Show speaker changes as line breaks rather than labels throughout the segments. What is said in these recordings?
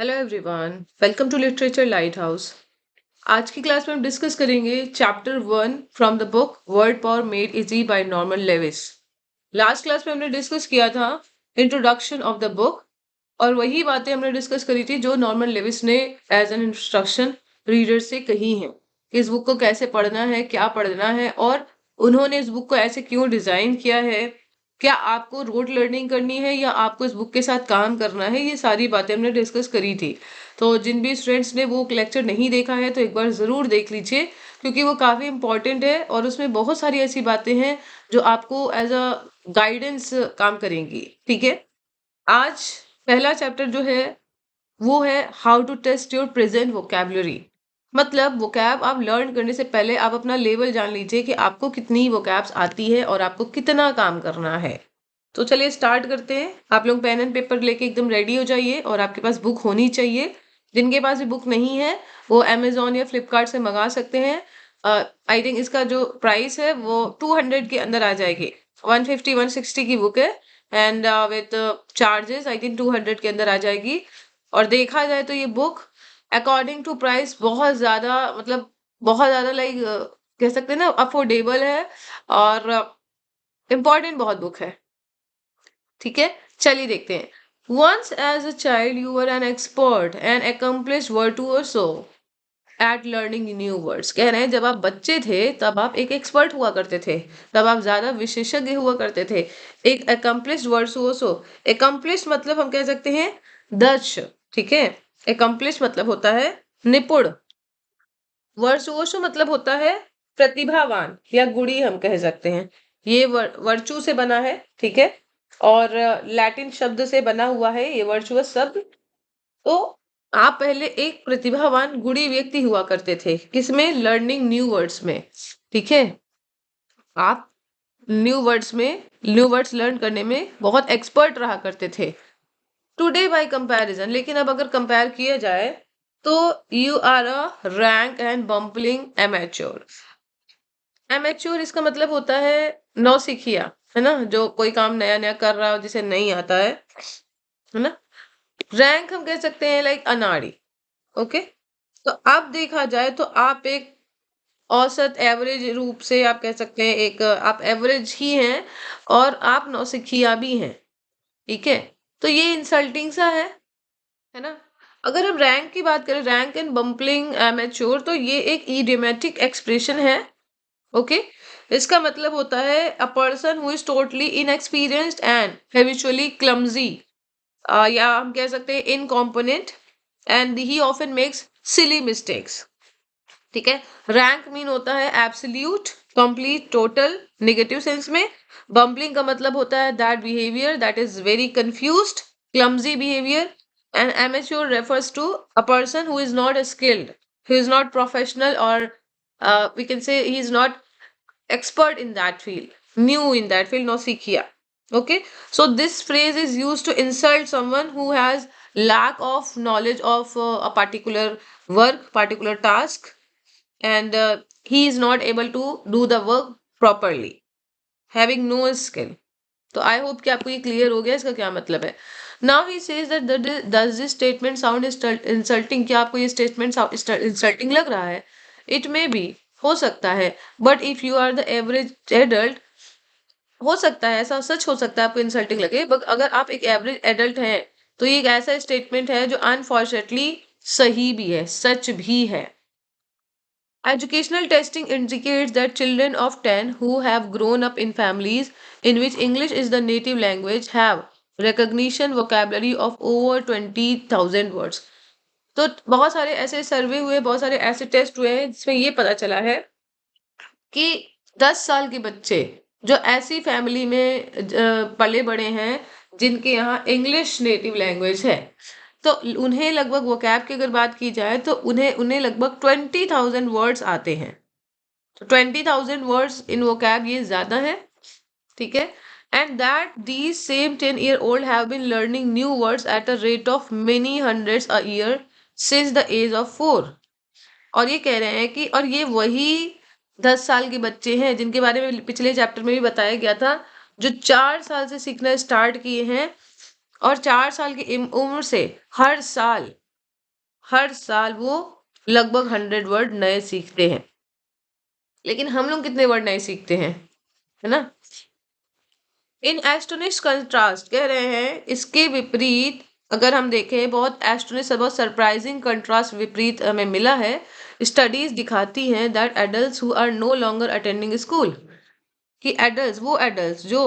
Hello everyone, welcome to literature light house. आज की class में हम डिस्कस करेंगे chapter 1 from the book word power made easy by Norman Lewis. Last class में हमने discuss किया था इंट्रोडक्शन ऑफ द बुक, और वही बातें हमने डिस्कस करी थी जो नॉर्मन लेविस ने एज एन इंस्ट्रक्शन रीडर से कही हैं। इस बुक को कैसे पढ़ना है, क्या पढ़ना है, और उन्होंने इस बुक को ऐसे क्यों डिजाइन किया है, क्या आपको रोड लर्निंग करनी है या आपको इस बुक के साथ काम करना है, ये सारी बातें हमने डिस्कस करी थी। तो जिन भी स्टूडेंट्स ने वो लेक्चर नहीं देखा है तो एक बार ज़रूर देख लीजिए, क्योंकि वो काफ़ी इंपॉर्टेंट है और उसमें बहुत सारी ऐसी बातें हैं जो आपको एज अ गाइडेंस काम करेंगी। ठीक है, आज पहला चैप्टर जो है वो है how to test your present vocabulary. मतलब वोकैब आप लर्न करने से पहले आप अपना लेवल जान लीजिए कि आपको कितनी वोकैब्स आती है और आपको कितना काम करना है। तो चलिए स्टार्ट करते हैं। आप लोग पेन एंड पेपर लेके एकदम रेडी हो जाइए और आपके पास बुक होनी चाहिए। जिनके पास भी बुक नहीं है वो अमेजोन या फ्लिपकार्ट से मंगा सकते हैं। आई थिंक इसका जो प्राइस है वो 200 के अंदर आ जाएगी। 150-160 की बुक है and with charges I think 200 के अंदर आ जाएगी। और देखा जाए तो ये बुक अकॉर्डिंग टू प्राइस बहुत ज्यादा, मतलब बहुत ज्यादा लाइक कह सकते हैं ना, अफोर्डेबल है और इम्पोर्टेंट बहुत बुक है। ठीक है, चलिए देखते हैं। Once as a child you were an expert and accomplished virtuoso at learning new words. कह रहे हैं जब आप बच्चे थे तब आप एक एक्सपर्ट हुआ करते थे, तब आप ज्यादा विशेषज्ञ हुआ करते थे। एक accomplished virtuoso, accomplished मतलब हम कह सकते हैं दक्ष। ठीक है, accomplished मतलब होता है निपुण, वर्चुओसो मतलब होता है प्रतिभावान या गुणी हम कह सकते हैं। ये वर्चू से बना है, ठीक है, और लैटिन शब्द से बना हुआ है ये वर्चुअस शब्द। तो आप पहले एक प्रतिभावान गुणी व्यक्ति हुआ करते थे, किसमें? लर्निंग न्यू वर्ड्स में। ठीक है, आप न्यू वर्ड्स लर्न करने में बहुत एक्सपर्ट रहा करते थे। टुडे बाय कंपैरिजन, लेकिन अब अगर कंपेयर किया जाए तो you are a rank and bumbling amateur. Amateur इसका मतलब होता है नौसिखिया, है ना, जो कोई काम नया नया कर रहा हो जिसे नहीं आता है ना। रैंक हम कह सकते हैं लाइक अनाड़ी। ओके, तो अब देखा जाए तो आप एक औसत एवरेज रूप से आप कह सकते हैं, एक आप एवरेज ही हैं और आप नौसिखिया भी हैं। ठीक है, तो ये इंसल्टिंग सा है ना। अगर हम रैंक की बात करें, रैंक एंड बम्पलिंग एमेच्योर, तो ये एक इडियोमेटिक एक्सप्रेशन है। ओके, इसका मतलब होता है a person who is totally inexperienced and habitually clumsy, या हम कह सकते हैं incompetent, and he often makes silly mistakes. ठीक है, रैंक मीन होता है absolute, complete, total, negative sense में। बम्पलिंग का मतलब होता है that behaviour that is very confused, clumsy behaviour. And amateur refers to a person who is not skilled, who is not professional, or we can say he is not expert in that field, new in that field, Nausicaa. Okay, so this phrase is used to insult someone who has lack of knowledge of a particular work, particular task, and he is not able to do the work properly, having no skill. तो I hope कि आपको ये clear हो गया इसका क्या मतलब है। Now he says that does this statement sound insulting. क्या आपको ये स्टेटमेंट इंसल्टिंग लग रहा है? इट मे बी, हो सकता है, but if you are the average adult, हो सकता है, ऐसा सच हो सकता है आपको इंसल्टिंग लगे, बट अगर आप एक एवरेज एडल्ट हैं तो ये एक ऐसा स्टेटमेंट है जो अनफॉर्चुनेटली सही भी है, सच भी है। Educational testing indicates that children of 10 who have grown up in families in which English is the native language have recognition vocabulary of over 20,000 words. तो बहुत सारे ऐसे सर्वे हुए, बहुत सारे ऐसे टेस्ट हुए हैं जिसमें ये पता चला है कि 10 साल के बच्चे जो ऐसी फैमिली में पले बड़े हैं जिनके यहाँ इंग्लिश नेटिव लैंग्वेज है, तो उन्हें लगभग वोकैब की अगर बात की जाए तो उन्हें उन्हें लगभग 20,000 वर्ड्स आते हैं। तो 20,000 वर्ड्स इन वोकैब ये ज्यादा है। ठीक है, and that these same 10-year old have been learning new words at a rate of many hundreds a year since the age of 4। और ये कह रहे हैं कि, और ये वही 10 साल के बच्चे हैं जिनके बारे में पिछले चैप्टर में भी बताया गया था, जो 4 साल से सीखना स्टार्ट किए हैं और 4 साल की उम्र से हर साल हर साल वो लगभग 100 वर्ड नए सीखते हैं। लेकिन हम लोग कितने वर्ड नए सीखते हैं, है ना? इन एस्टोनिश कंट्रास्ट कह रहे हैं, इसके विपरीत अगर हम देखें, बहुत एस्टोनिश, बहुत सरप्राइजिंग कंट्रास्ट विपरीत हमें मिला है। स्टडीज दिखाती हैं that adults who are no longer attending school, कि एडल्ट्स जो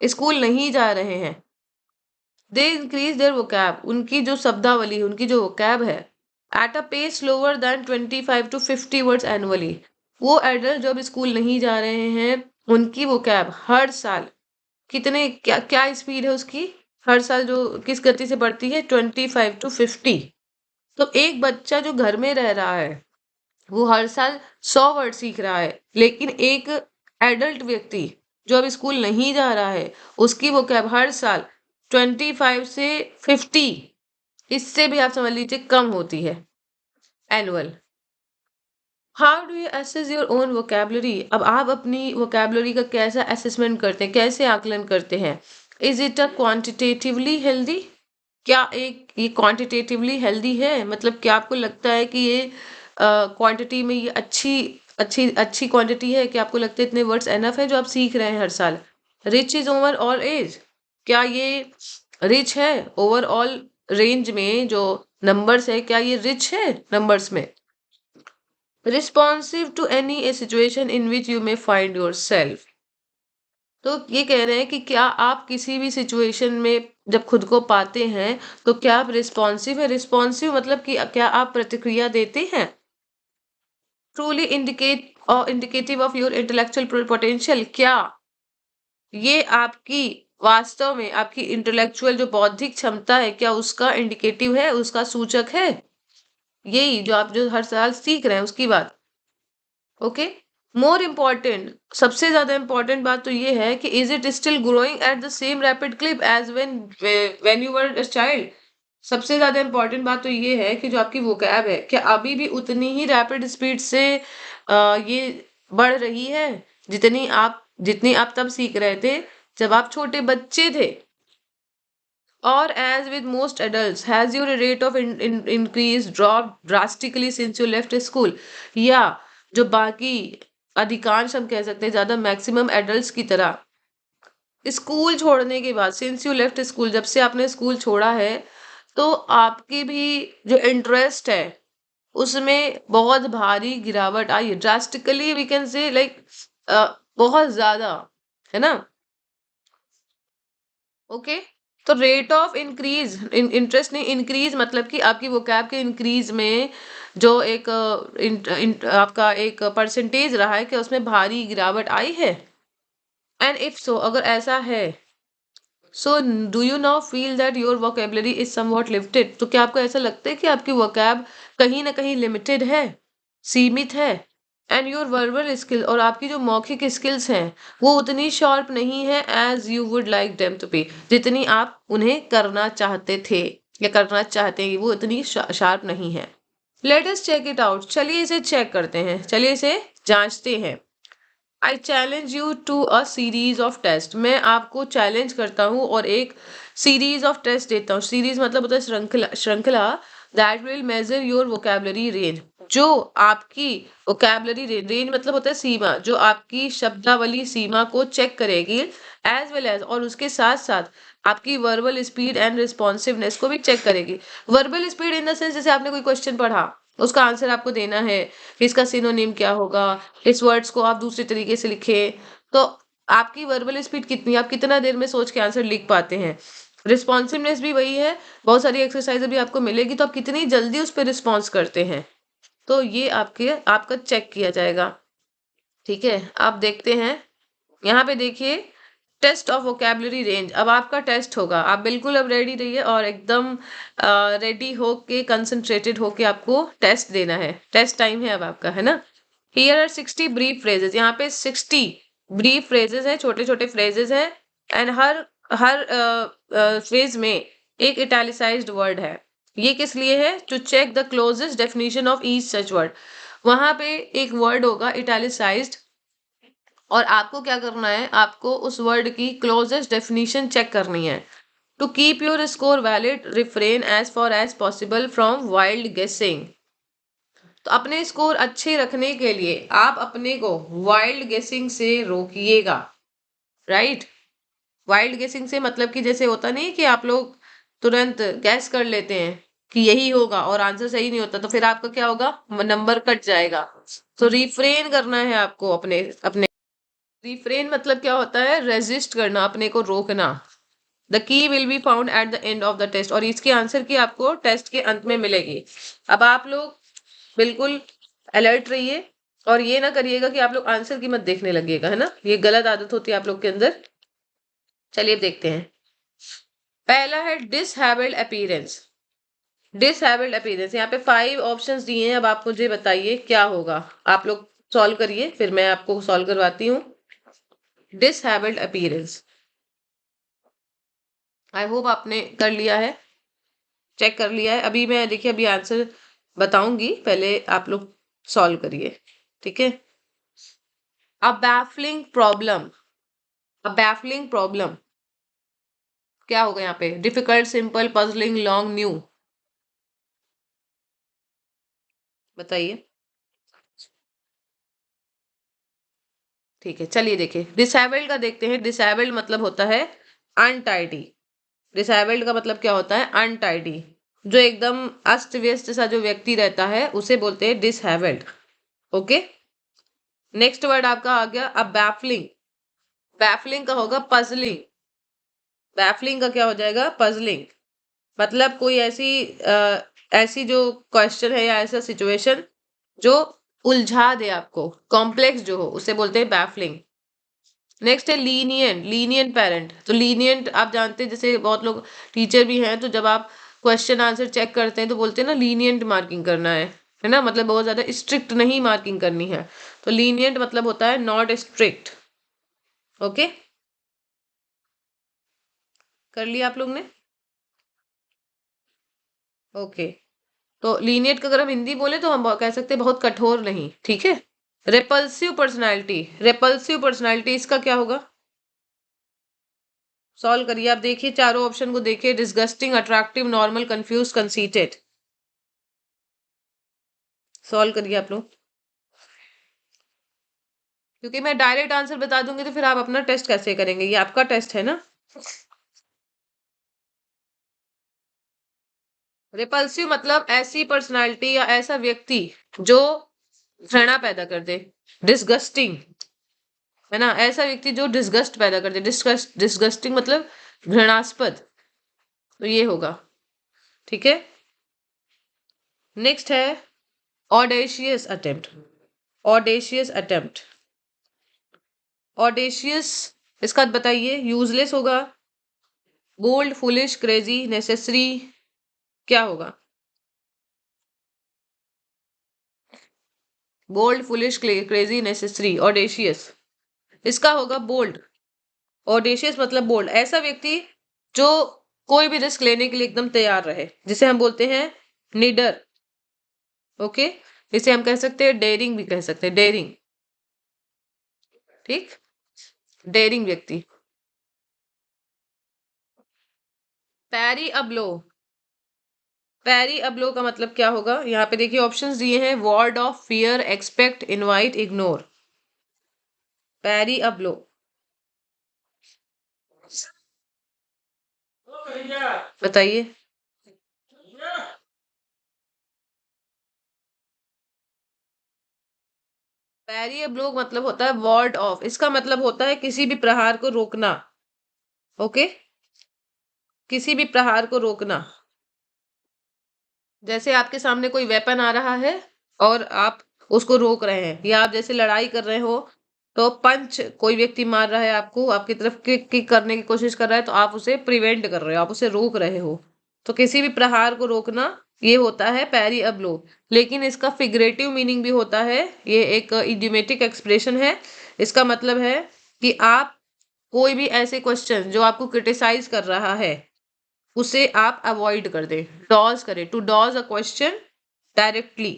स्कूल नहीं जा रहे हैं, दे इंक्रीज देयर वोकैब, उनकी जो शब्दावली, उनकी जो वोकैब है, at a pace lower than 25 to 50 words annually. वो एडल्ट जब स्कूल नहीं जा रहे हैं, उनकी वोकैब हर साल कितने, क्या क्या स्पीड है उसकी, हर साल जो किस गति से बढ़ती है, 25 to 50। तो एक बच्चा जो घर में रह रहा है, वो हर साल 100 वर्ड सीख रहा है, लेकिन एक एडल्ट व्यक्ति जो अब स्कूल नहीं जा रहा है, उसकी वोकैब हर साल 25 से 50, इससे भी आप समझ लीजिए कम होती है, annual. How do you assess your own vocabulary, अब आप अपनी वोकैबुलरी का कैसा असेसमेंट करते हैं, कैसे आकलन करते हैं? Is it a quantitatively healthy, क्या एक ये क्वांटिटेटिवली हेल्दी है, मतलब क्या आपको लगता है कि ये क्वांटिटी में ये अच्छी अच्छी अच्छी क्वांटिटी है, कि आपको लगता है इतने वर्ड्स एनफ है जो आप सीख रहे हैं हर साल? Rich is over all age, क्या ये रिच है ओवरऑल रेंज में, जो नंबर्स है क्या ये रिच है नंबर्स में? Responsive to any a situation in which you may find yourself, तो ये कह रहे हैं कि क्या आप किसी भी सिचुएशन में जब खुद को पाते हैं, तो क्या आप रिस्पॉन्सिव है? रिस्पॉन्सिव मतलब कि क्या आप प्रतिक्रिया देते हैं? Truly indicative of your intellectual potential, क्या ये आपकी वास्तव में आपकी इंटेलेक्चुअल जो बौद्धिक क्षमता है, क्या उसका इंडिकेटिव है, उसका सूचक है? यही जो आप जो हर साल सीख रहे हैं उसकी बात। ओके, मोर इम्पॉर्टेंट, सबसे ज्यादा इम्पॉर्टेंट बात तो ये है कि is it still growing at the same rapid clip as when you were a child. सबसे ज्यादा इम्पॉर्टेंट बात तो ये है कि जो आपकी वोकैब है, क्या अभी भी उतनी ही रैपिड स्पीड से ये बढ़ रही है, जितनी आप तब सीख रहे थे जब आप छोटे बच्चे थे? और as with most adults, has your rate of increase dropped drastically since you left school? या जो बाकी अधिकांश, हम कह सकते हैं ज्यादा मैक्सिमम एडल्ट्स की तरह, स्कूल छोड़ने के बाद, सिंस यू लेफ्ट स्कूल, जब से आपने स्कूल छोड़ा है, तो आपकी भी जो इंटरेस्ट है उसमें बहुत भारी गिरावट आई है, drastically we can say, like बहुत ज्यादा, है ना? ओके, तो रेट ऑफ इंक्रीज, इंटरेस्ट नहीं, इंक्रीज मतलब कि आपकी वोकैब के इंक्रीज में जो एक आपका एक परसेंटेज रहा है, कि उसमें भारी गिरावट आई है? एंड इफ सो, अगर ऐसा है, so do you now feel that your vocabulary is somewhat limited, तो क्या आपको ऐसा लगता है कि आपकी वोकैब कहीं ना कहीं लिमिटेड है, सीमित है? एंड योर वर्बल स्किल, और आपकी जो मौखिक स्किल्स हैं, वो उतनी शार्प नहीं है as you would like them to be, जितनी आप उन्हें करना चाहते थे या करना चाहते हैं, वो इतनी शार्प नहीं है। Let us check it out, चलिए इसे चेक करते हैं, चलिए इसे जांचते हैं। I challenge you to a series of test, मैं आपको चैलेंज करता हूँ और एक सीरीज ऑफ टेस्ट देता हूँ। सीरीज मतलब होता है श्रृंखला, श्रृंखला that will measure your vocabulary range, जो आपकी वोकैबुलरी रेंज मतलब होता है सीमा, जो आपकी शब्दावली सीमा को चेक करेगी, एज वेल एज, और उसके साथ साथ आपकी वर्बल स्पीड एंड रिस्पॉन्सिवनेस को भी चेक करेगी। Verbal speed in the sense, जैसे आपने कोई क्वेश्चन पढ़ा, उसका आंसर आपको देना है, इसका सिनोनिम क्या होगा, इस वर्ड्स को आप दूसरे तरीके से लिखें, तो आपकी वर्बल स्पीड कितनी, आप कितना देर में सोच के आंसर लिख पाते हैं। रिस्पॉन्सिवनेस भी वही है, बहुत सारी एक्सरसाइज भी आपको मिलेगी, तो आप कितनी जल्दी उस पर रिस्पॉन्स करते हैं, तो ये आपका चेक किया जाएगा। ठीक है, आप देखते हैं, यहाँ पे देखिए, टेस्ट ऑफ वोकैबुलरी रेंज, अब आपका टेस्ट होगा, आप बिल्कुल अब रेडी रहिए और एकदम रेडी होके, कंसंट्रेटेड होके आपको टेस्ट देना है, टेस्ट टाइम है अब आपका, है ना? हियर आर 60 ब्रीफ फ्रेजेस, यहाँ पे 60 ब्रीफ फ्रेजेस हैं, छोटे छोटे फ्रेजेस हैं, एंड हर हर फ्रेज में एक इटैलिसाइज्ड वर्ड है। ये किस लिए है? To check the closest definition of each such word, वहां पे एक वर्ड होगा इटैलिसाइज्ड, और आपको क्या करना है, आपको उस वर्ड की क्लोजेस्ट डेफिनेशन चेक करनी है। To keep your score valid refrain as far as possible from wild guessing. तो अपने स्कोर अच्छे रखने के लिए आप अपने को वाइल्ड गेसिंग से रोकिएगा, राइट। वाइल्ड गेसिंग से मतलब कि जैसे होता नहीं कि आप लोग तुरंत गैस कर लेते हैं कि यही होगा और आंसर सही नहीं होता, तो फिर आपका क्या होगा, नंबर कट जाएगा। तो रिफ्रेन करना है आपको अपने अपने रिफ्रेन मतलब क्या होता है, रेजिस्ट करना, अपने को रोकना। The key will be found at the end of the test, और इसके आंसर की आपको टेस्ट के अंत में मिलेगी। अब आप लोग बिल्कुल अलर्ट रहिए और ये ना करिएगा कि आप लोग आंसर की मत देखने लगिएगा, है ना, ये गलत आदत होती है आप लोग के अंदर। चलिए देखते हैं। पहला है डिसहेबल्ड अपीयरेंस। डिसहेबल्ड अपीयरेंस, यहाँ पे 5 ऑप्शंस दिए हैं। अब आप मुझे बताइए क्या होगा। आप लोग सॉल्व करिए, फिर मैं आपको सॉल्व करवाती हूँ। डिसहेबल्ड अपीयरेंस, आई होप आपने कर लिया है, चेक कर लिया है। अभी मैं देखिए अभी आंसर बताऊंगी, पहले आप लोग सॉल्व करिए, ठीक है। अ बैफलिंग प्रॉब्लम, अ बैफलिंग प्रॉब्लम क्या होगा यहाँ पे, difficult, simple, puzzling, long, new, बताइए। ठीक है, चलिए देखिए डिसेबल्ड का देखते हैं। डिसेबल्ड मतलब होता है अनटाइडी। डिसेबल्ड का मतलब क्या होता है, अनटाइडी। जो एकदम अस्त व्यस्त सा जो व्यक्ति रहता है उसे बोलते हैं डिसेबल्ड। ओके, नेक्स्ट वर्ड आपका आ गया अब बैफलिंग। बैफलिंग का होगा पजलिंग। बैफलिंग का क्या हो जाएगा, पजलिंग। मतलब कोई ऐसी जो क्वेश्चन है या ऐसा सिचुएशन जो उलझा दे आपको, कॉम्प्लेक्स जो हो, उसे बोलते हैं बैफलिंग। नेक्स्ट है लीनियंट। लीनियंट पेरेंट, तो लीनियंट आप जानते हैं, जैसे बहुत लोग टीचर भी हैं, तो जब आप क्वेश्चन आंसर चेक करते हैं तो बोलते हैं ना लीनियंट मार्किंग करना है ना, मतलब बहुत ज्यादा स्ट्रिक्ट नहीं मार्किंग करनी है। तो लीनियंट मतलब होता है नॉट स्ट्रिक्ट। ओके, कर लिया आप लोग ने। ओके, तो लीनियंट का अगर हम हिंदी बोले तो हम कह सकते हैं बहुत कठोर नहीं, ठीक है। रेपल्सिव पर्सनालिटी, रेपल्सिव पर्सनालिटी इसका क्या होगा, सॉल्व करिए। आप देखिए चारों ऑप्शन को देखिए, disgusting, attractive, normal, confuse, conceited. Solve करिए आप लोग, क्योंकि मैं डायरेक्ट आंसर बता दूंगी तो फिर आप अपना टेस्ट कैसे करेंगे, ये आपका टेस्ट है ना। रिपल्सिव मतलब ऐसी पर्सनालिटी या ऐसा व्यक्ति जो घृणा पैदा कर दे। डिस्गस्टिंग है ना, ऐसा व्यक्ति जो डिस्गस्ट पैदा कर दे। डिस्गस्टिंग मतलब घृणास्पद, तो ये होगा, ठीक है। नेक्स्ट है audacious attempt. Audacious attempt, audacious इसका बताइए। यूजलेस होगा, बोल्ड, फुलिश, क्रेजी, नेसेसरी, क्या होगा। Bold, foolish, crazy, necessary, audacious, इसका होगा बोल्ड। ऑडेशियस मतलब बोल्ड, ऐसा व्यक्ति जो कोई भी रिस्क लेने के लिए एकदम तैयार रहे, जिसे हम बोलते हैं निडर। ओके, इसे हम कह सकते हैं डेयरिंग, भी कह सकते हैं डेयरिंग, ठीक, डेयरिंग व्यक्ति। पैरी अब्लो, पैरी अब्लो का मतलब क्या होगा, यहाँ पे देखिए ऑप्शंस दिए हैं, ward off, fear, expect, invite, ignore. Parry a blow, बताइए। पैरी अब्लो मतलब होता है वॉर्ड ऑफ, इसका मतलब होता है किसी भी प्रहार को रोकना। ओके, किसी भी प्रहार को रोकना। जैसे आपके सामने कोई वेपन आ रहा है और आप उसको रोक रहे हैं, या आप जैसे लड़ाई कर रहे हो तो पंच कोई व्यक्ति मार रहा है आपको, आपकी तरफ किक करने की कोशिश कर रहा है, तो आप उसे प्रिवेंट कर रहे हो, आप उसे रोक रहे हो। तो किसी भी प्रहार को रोकना, ये होता है पैरी अब्लो। लेकिन इसका फिगरेटिव मीनिंग भी होता है, ये एक इडियोमेटिक एक्सप्रेशन है। इसका मतलब है कि आप कोई भी ऐसे क्वेश्चन जो आपको क्रिटिसाइज कर रहा है उसे आप अवॉइड कर दें, डॉज करें, to dodge a question directly,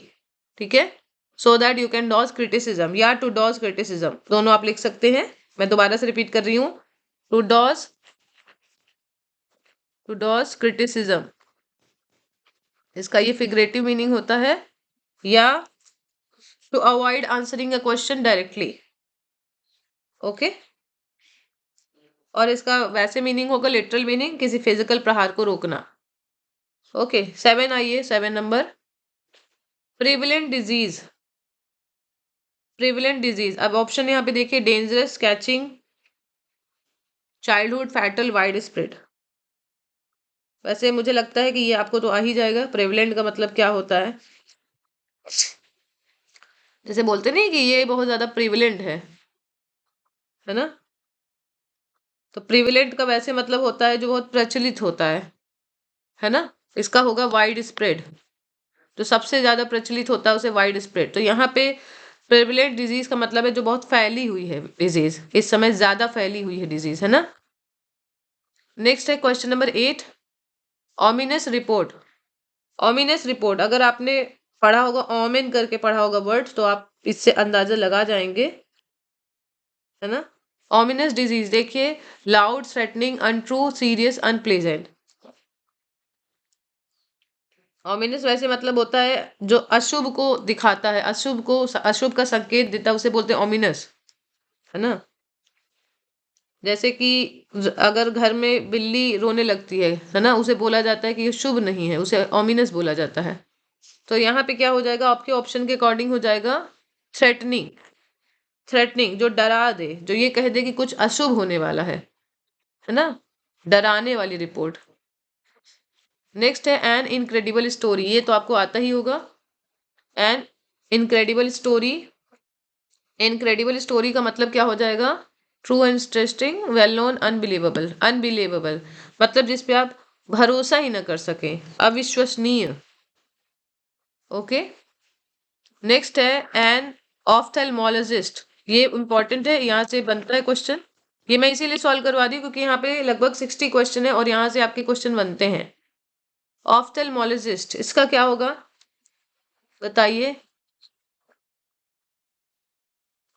ठीक है। So that you can dodge criticism या टू डॉज क्रिटिसिज्म, दोनों आप लिख सकते हैं। मैं दोबारा से रिपीट कर रही हूँ, to dodge to dodge criticism, इसका ये फिगरेटिव मीनिंग होता है, या to avoid answering a question directly. Okay, और इसका वैसे मीनिंग होगा, लिटरल मीनिंग, किसी फिजिकल प्रहार को रोकना। ओके, 7 आइए, 7 number, prevalent disease. Prevalent disease, अब ऑप्शन यहाँ पे देखिए, dangerous, catching, childhood, fatal, wide spread. वैसे मुझे लगता है कि ये आपको तो आ ही जाएगा। प्रेवलेंट का मतलब क्या होता है, जैसे बोलते नहीं कि ये बहुत ज्यादा प्रिविलेंट है ना। तो प्रिविलेंट का वैसे मतलब होता है जो बहुत प्रचलित होता है ना। इसका होगा वाइड स्प्रेड, जो सबसे ज्यादा प्रचलित होता है उसे वाइड स्प्रेड। तो यहाँ पे प्रेवलेंट डिजीज का मतलब है जो बहुत फैली हुई है डिजीज, इस समय ज्यादा फैली हुई है डिजीज, है ना। नेक्स्ट है question number 8, ominous report. Ominous report, अगर आपने पढ़ा होगा, ऑमेन करके पढ़ा होगा वर्ड, तो आप इससे अंदाजा लगा जाएंगे, है ना। ऑमिनस डिजीज देखिए, loud, threatening, untrue, serious, unpleasant. Ominous वैसे मतलब होता है जो अशुभ को दिखाता है, अशुभ का संकेत देता है, उसे बोलते हैं ऑमिनस, है ना। जैसे कि अगर घर में बिल्ली रोने लगती है ना, उसे बोला जाता है कि ये शुभ नहीं है, उसे ऑमिनस बोला जाता है। तो यहाँ पे क्या हो जाएगा, आपके ऑप्शन के अकॉर्डिंग हो जाएगा थ्रेटनिंग। थ्रेटनिंग जो डरा दे, जो ये कह दे कि कुछ अशुभ होने वाला है ना, डराने वाली रिपोर्ट। नेक्स्ट है एन इनक्रेडिबल स्टोरी, ये तो आपको आता ही होगा। An incredible story, incredible story का मतलब क्या हो जाएगा, true, interesting, well known, unbelievable. Unbelievable मतलब जिस पे आप भरोसा ही ना कर सके, अविश्वसनीय। ओके, नेक्स्ट है एन ऑफ्थेल्मोलॉजिस्ट, ये इंपॉर्टेंट है, यहाँ से बनता है क्वेश्चन। ये मैं इसीलिए सॉल्व करवा दी क्योंकि यहाँ पे लगभग 60 क्वेश्चन है और यहाँ से आपके क्वेश्चन बनते हैं। ऑफ्थेल्मोलॉजिस्ट, इसका क्या होगा बताइए।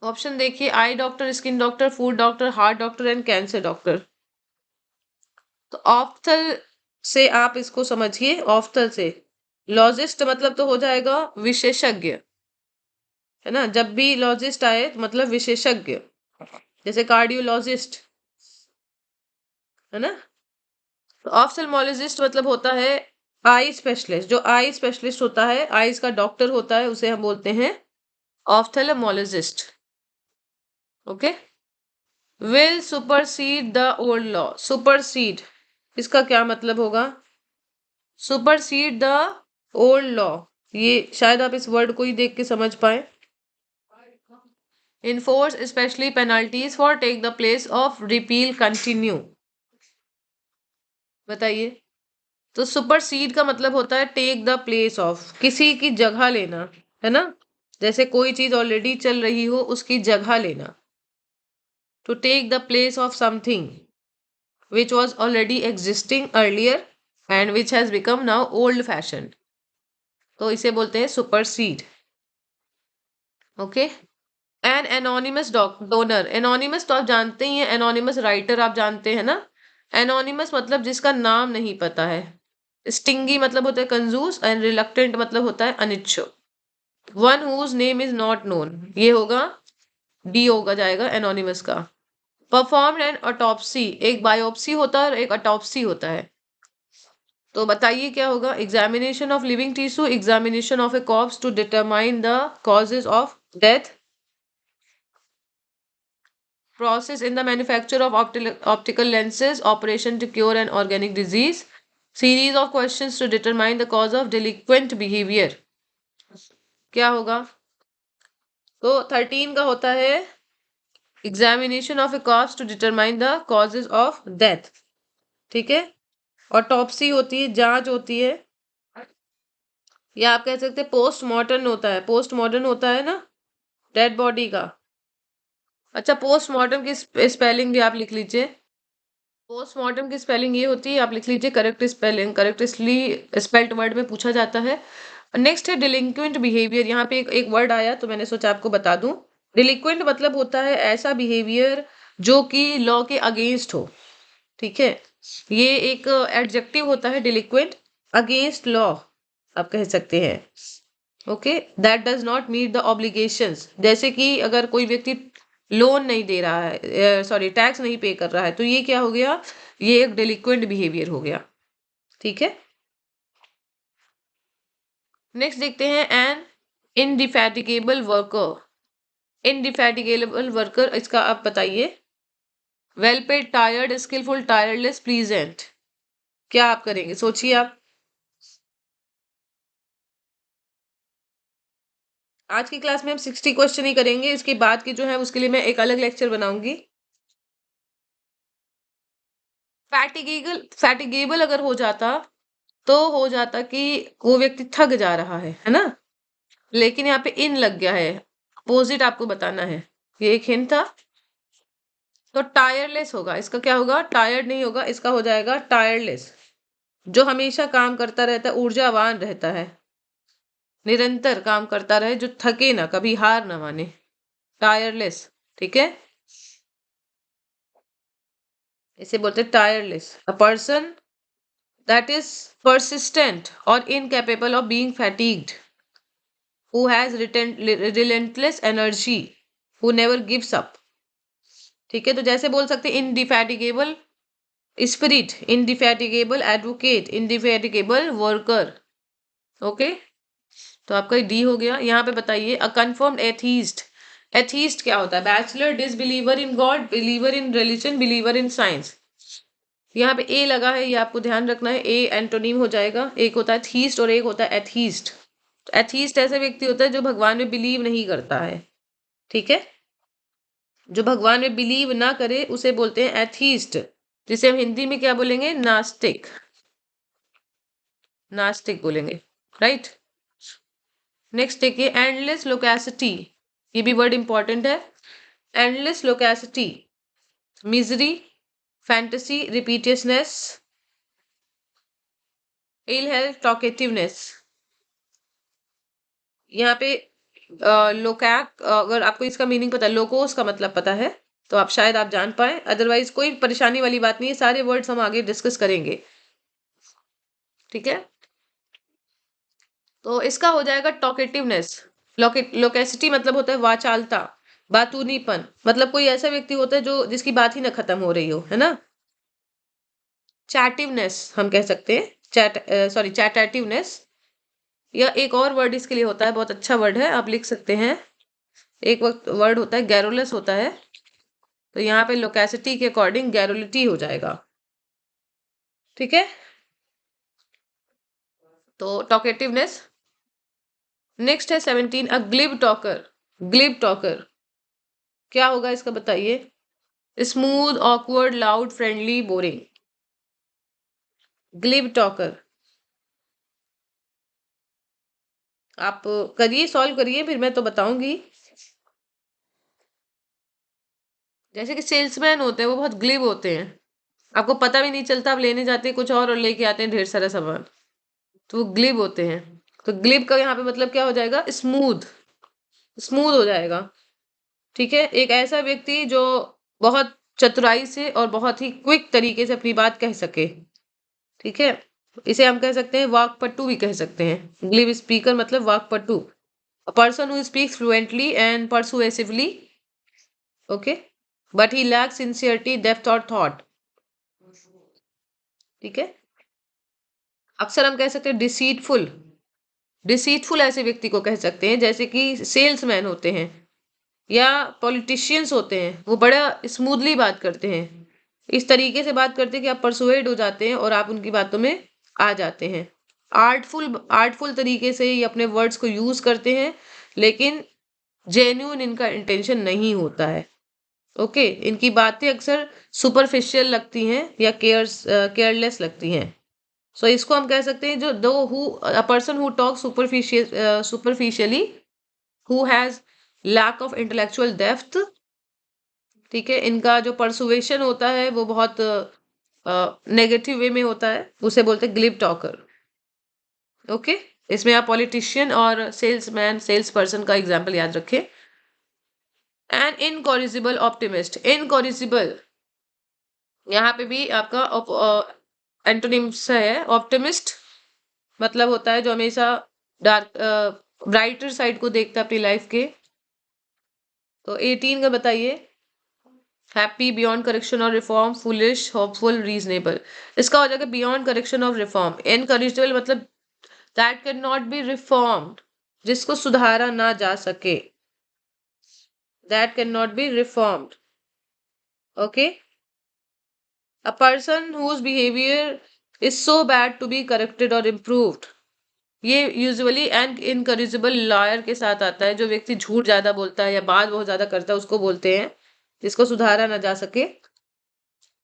ऑप्शन देखिए, eye doctor, skin doctor, food doctor, heart doctor and cancer doctor. तो ऑफ्थल से आप इसको समझिए, ऑफ्थल से लॉजिस्ट मतलब तो हो जाएगा विशेषज्ञ, है ना। जब भी लॉजिस्ट आए तो मतलब विशेषज्ञ, जैसे कार्डियोलॉजिस्ट, है ना। तो ऑफ्थेल्मोलॉजिस्ट मतलब होता है आई स्पेशलिस्ट, जो आई स्पेशलिस्ट होता है, आईज का डॉक्टर होता है, उसे हम बोलते हैं ophthalmologist. Okay, will supersede the old law. Supersede, इसका क्या मतलब होगा, सुपरसीड द ओल्ड लॉ, ये शायद आप इस वर्ड को ही देख के समझ पाए। Enforce specially penalties for take the place of repeal, continue. बताइए। तो सुपरसीड का मतलब होता है टेक द प्लेस ऑफ, किसी की जगह लेना, है ना। जैसे कोई चीज ऑलरेडी चल रही हो, उसकी जगह लेना। To take the place of something which was already existing earlier and which has become now old fashioned, तो इसे बोलते हैं supersede. Okay, an anonymous donor, anonymous तो आप जानते ही हैं, एनोनिमस राइटर आप जानते हैं ना। एनोनिमस मतलब जिसका नाम नहीं पता है। स्टिंगी मतलब होता है कंजूस, एंड रिलक्टेंट मतलब होता है अनिच्छुक। One whose name is not known, ये होगा डी होगा जाएगा एनोनिमस का। परफॉर्म एन ऑटोप्सी, एक बायोप्सी होता है और एक ऑटोप्सी होता है। तो बताइए क्या होगा, examination of living tissue, examination of a corpse to determine the causes of death, process in the manufacture of optical lenses, operation to cure an organic disease, series of questions to determine the cause of delinquent behavior। क्या होगा, तो 13 का होता है examination of a corpse to determine the causes of death, ठीक है। Autopsy होती है, जांच होती है, या आप कह सकते हैं पोस्टमार्टम होता है, पोस्टमार्टम होता है ना डेड बॉडी का। अच्छा, पोस्टमार्टम की स्पेलिंग भी आप लिख लीजिए। पोस्टमार्टम की स्पेलिंग ये होती है, आप लिख लीजिए correct spelling, correctly spelled word में पूछा जाता है। नेक्स्ट है डिलिंक्वेंट बिहेवियर, यहाँ पे एक वर्ड आया तो मैंने सोचा आपको बता दूं। डिलिंक्वेंट मतलब होता है ऐसा बिहेवियर जो कि लॉ के अगेंस्ट हो, ठीक है। ये एक एडजेक्टिव होता है डिलिक्वेंट, अगेंस्ट लॉ आप कह सकते हैं। Okay, that does not meet the obligations, जैसे कि अगर कोई व्यक्ति लोन नहीं दे रहा है, सॉरी टैक्स नहीं पे कर रहा है, तो ये क्या हो गया, ये एक डिलिक्वेंट बिहेवियर हो गया। ठीक है, नेक्स्ट देखते हैं an indefatigable worker. Indefatigable worker, इसका आप बताइए। Well paid, tired, skilful, tireless, pleasant, क्या आप करेंगे, सोचिए आप। आज की क्लास में हम 60 क्वेश्चन ही करेंगे, इसके बाद के जो है उसके लिए मैं एक अलग लेक्चर बनाऊंगी। फैटिगेबल अगर हो जाता तो हो जाता कि वो व्यक्ति थक जा रहा है ना, लेकिन यहाँ पे इन लग गया है, अपोजिट आपको बताना है, ये एक हिंट था। तो टायरलेस होगा, इसका क्या होगा, टायर्ड नहीं होगा, इसका हो जाएगा टायरलेस, जो हमेशा काम करता रहता है, ऊर्जावान रहता है, निरंतर काम करता रहे, जो थके ना, कभी हार ना माने, टायरलेस। ठीक है, इसे बोलते हैं tireless, a person that is persistent or incapable of being fatigued, who has relentless energy, who never gives up। ठीक है, तो जैसे बोल सकते हैं indefatigable spirit, indefatigable advocate, indefatigable worker। Okay, तो आपका डी हो गया। यहाँ पे बताइए, अ कन्फर्म्ड एथीस्ट। एथीस्ट क्या होता है, bachelor, disbeliever in God, believer in religion, believer in science. यहाँ पे ए लगा है, ये आपको ध्यान रखना है, ए एंटोनीम हो जाएगा, एक होता है थीस्ट और एक होता है एथीस्ट। तो एथीस्ट ऐसा व्यक्ति होता है जो भगवान में बिलीव नहीं करता है। ठीक है, जो भगवान में बिलीव ना करे उसे बोलते हैं एथीस्ट, जिसे हम हिंदी में क्या बोलेंगे, नास्तिक, नास्तिक बोलेंगे। राइट, नेक्स्ट देखिए, एंडलेस लोकेसिटी, ये भी वर्ड इंपॉर्टेंट है। Endless loquacity, misery, fantasy, repetitiousness, ill health, talkativeness. यहाँ पे लोकैक, अगर आपको इसका मीनिंग पता है, लोकोस का मतलब पता है तो आप शायद आप जान पाए, अदरवाइज कोई परेशानी वाली बात नहीं है, सारे वर्ड्स हम आगे डिस्कस करेंगे। ठीक है, तो इसका हो जाएगा टॉकेटिवनेस। लोकेसिटी मतलब होता है वाचालता, बातूनीपन, मतलब कोई ऐसा व्यक्ति होता है जो जिसकी बात ही ना खत्म हो रही हो, है ना। चैटिवनेस हम कह सकते हैं, चैटेटिवनेस, या एक और वर्ड इसके लिए होता है, बहुत अच्छा वर्ड है, आप लिख सकते हैं। एक वक्त वर्ड होता है गैरोलस होता है, तो यहाँ पे लोकेसिटी के अकॉर्डिंग गैरोलिटी हो जाएगा। ठीक है, तो टॉकेटिवनेस। नेक्स्ट है 17, अ ग्लिब टॉकर। ग्लिब टॉकर क्या होगा, इसका बताइए। Smooth, awkward, loud, friendly, boring. Glib talker, आप करिए, सॉल्व करिए, फिर मैं तो बताऊंगी। जैसे कि सेल्समैन होते हैं, वो बहुत ग्लिब होते हैं, आपको पता भी नहीं चलता, आप लेने जाते हैं कुछ और लेके आते हैं ढेर सारा सामान, तो वो ग्लिब होते हैं। तो ग्लिब का यहाँ पे मतलब क्या हो जाएगा, स्मूथ, स्मूथ हो जाएगा। ठीक है, एक ऐसा व्यक्ति जो बहुत चतुराई से और बहुत ही क्विक तरीके से अपनी बात कह सके। ठीक है, इसे हम कह सकते हैं वाक्पटु भी कह सकते हैं, ग्लिब स्पीकर मतलब वाक्पटु, a person who speaks fluently and persuasively, okay, but he lacks sincerity, depth or thought। ठीक है, अक्सर हम कह सकते हैं डिसीटफुल। डिसीटफुल ऐसे व्यक्ति को कह सकते हैं, जैसे कि सेल्समैन होते हैं या पॉलिटिशियंस होते हैं, वो बड़ा स्मूथली बात करते हैं, इस तरीके से बात करते हैं कि आप परसुएड हो जाते हैं और आप उनकी बातों में आ जाते हैं। आर्टफुल, आर्टफुल तरीके से ये अपने वर्ड्स को यूज करते हैं, लेकिन जेन्यून इनका इंटेंशन नहीं होता है। ओके, इनकी बातें अक्सर सुपरफिशियल लगती हैं या केयरलेस लगती हैं। सो इसको हम कह सकते हैं, जो दो who a person who talk superficially, who has lack of intellectual depth. ठीक है, इनका जो परसुएशन होता है वो बहुत नेगेटिव वे में होता है, उसे बोलते हैं ग्लिब टॉकर। ओके, इसमें आप पॉलिटिशियन और सेल्समैन, सेल्स पर्सन का एग्जाम्पल याद रखें। N incorrigible optimist. इनकॉरिजिबल यहाँ पे भी आपका एंटोनिम्स है। ऑप्टिमिस्ट मतलब होता है जो हमेशा डार्क ब्राइटर साइड को देखता है अपनी लाइफ के। तो 18 का बताइए। हैप्पी, बियॉन्ड करेक्शन और रिफॉर्म, फुलिश, होपफुल, रीजनेबल। इसका हो जाएगा beyond correction of reform. Incorrigible मतलब that can not be reformed, जिसको सुधारा ना जा सके, that can not be reformed. Okay. A person whose behaviour is so bad to be corrected और इम्प्रूव्ड। ये यूजुअली एन इनकरेजिबल लायर के साथ आता है। जो व्यक्ति झूठ ज्यादा बोलता है या बात बहुत ज्यादा करता है उसको बोलते हैं, जिसको सुधारा ना जा सके।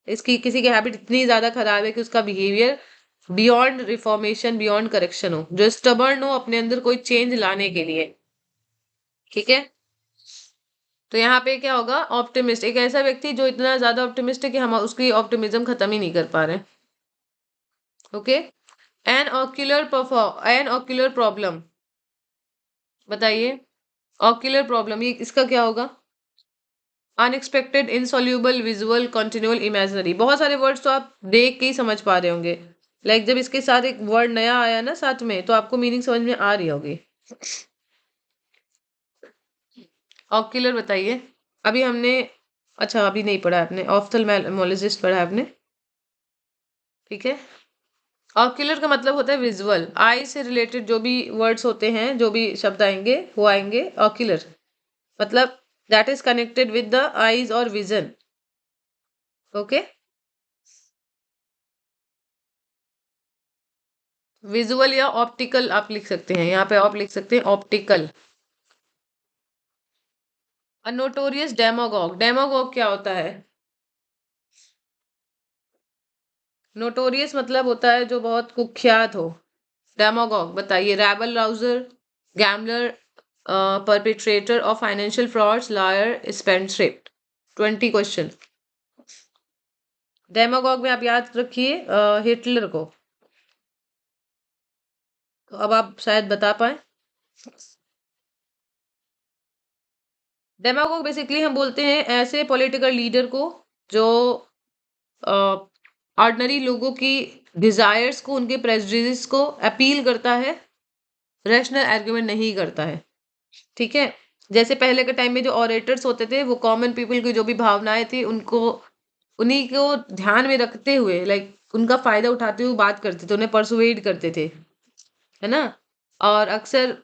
इसकी किसी की हैबिट इतनी ज्यादा खराब है कि उसका behaviour beyond reformation, beyond correction हो, जो स्टबर्न हो अपने अंदर कोई चेंज लाने के लिए। ठीक है। तो यहाँ पे क्या होगा, ऑप्टिमिस्ट, एक ऐसा व्यक्ति जो इतना ज्यादा ऑप्टिमिस्ट है कि हम उसकी ऑप्टिमिज्म खत्म ही नहीं कर पा रहे। ओके। एन ऑक्यूलर प्रॉब्लम बताइए। ऑक्यूलर प्रॉब्लम, ये इसका क्या होगा? Unexpected, insoluble, visual, continual, imaginary. बहुत सारे वर्ड्स तो आप देख के ही समझ पा रहे होंगे। लाइक जब इसके साथ एक वर्ड नया आया ना साथ में, तो आपको मीनिंग समझ में आ रही होगी। ऑक्यूलर बताइए। अभी हमने, अच्छा अभी नहीं पढ़ा आपने, ऑफ्थल्मोलॉजिस्ट पढ़ा आपने। ठीक है। ऑक्यूलर का मतलब होता है विजुअल, आई से रिलेटेड जो भी वर्ड्स होते हैं, जो भी शब्द आएंगे वो आएंगे ऑक्यूलर। मतलब that is connected with the eyes और विजन। ओके। विजुअल या ऑप्टिकल आप लिख सकते हैं, यहाँ पे आप लिख सकते हैं ऑप्टिकल। अ नोटोरियस डेमागोग, डेमागोग क्या होता है? नोटोरियस मतलब होता है जो बहुत कुख्यात हो। डेमागोग बताइए। Rabble rouser, gambler, perpetrator of financial frauds, liar, spendthrift. 20 question. Demagogue में आप याद रखिए हिटलर को। तो अब आप शायद बता पाए। डेमागोग बेसिकली हम बोलते हैं ऐसे पॉलिटिकल लीडर को जो ऑर्डिनरी लोगों की डिजायर्स को, उनके प्रेजुडिस को अपील करता है, रैशनल आर्गुमेंट नहीं करता है। ठीक है। जैसे पहले के टाइम में जो ऑरेटर्स होते थे वो कॉमन पीपल की जो भी भावनाएं थी उनको, उन्हीं को ध्यान में रखते हुए, लाइक उनका फायदा उठाते हुए बात करते थे, उन्हें परसुएड करते थे, है ना। और अक्सर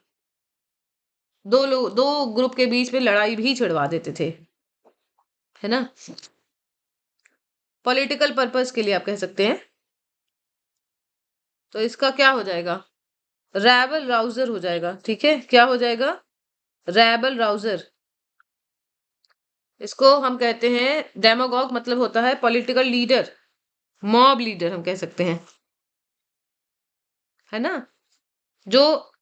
दो ग्रुप के बीच में लड़ाई भी छिड़वा देते थे, है ना। पॉलिटिकल पर्पस के लिए आप कह सकते हैं। तो इसका क्या हो जाएगा? रैबल राउजर हो जाएगा। ठीक है, क्या हो जाएगा? रैबल राउजर। इसको हम कहते हैं डेमागॉग, मतलब होता है पॉलिटिकल लीडर, मॉब लीडर हम कह सकते हैं, है ना। जो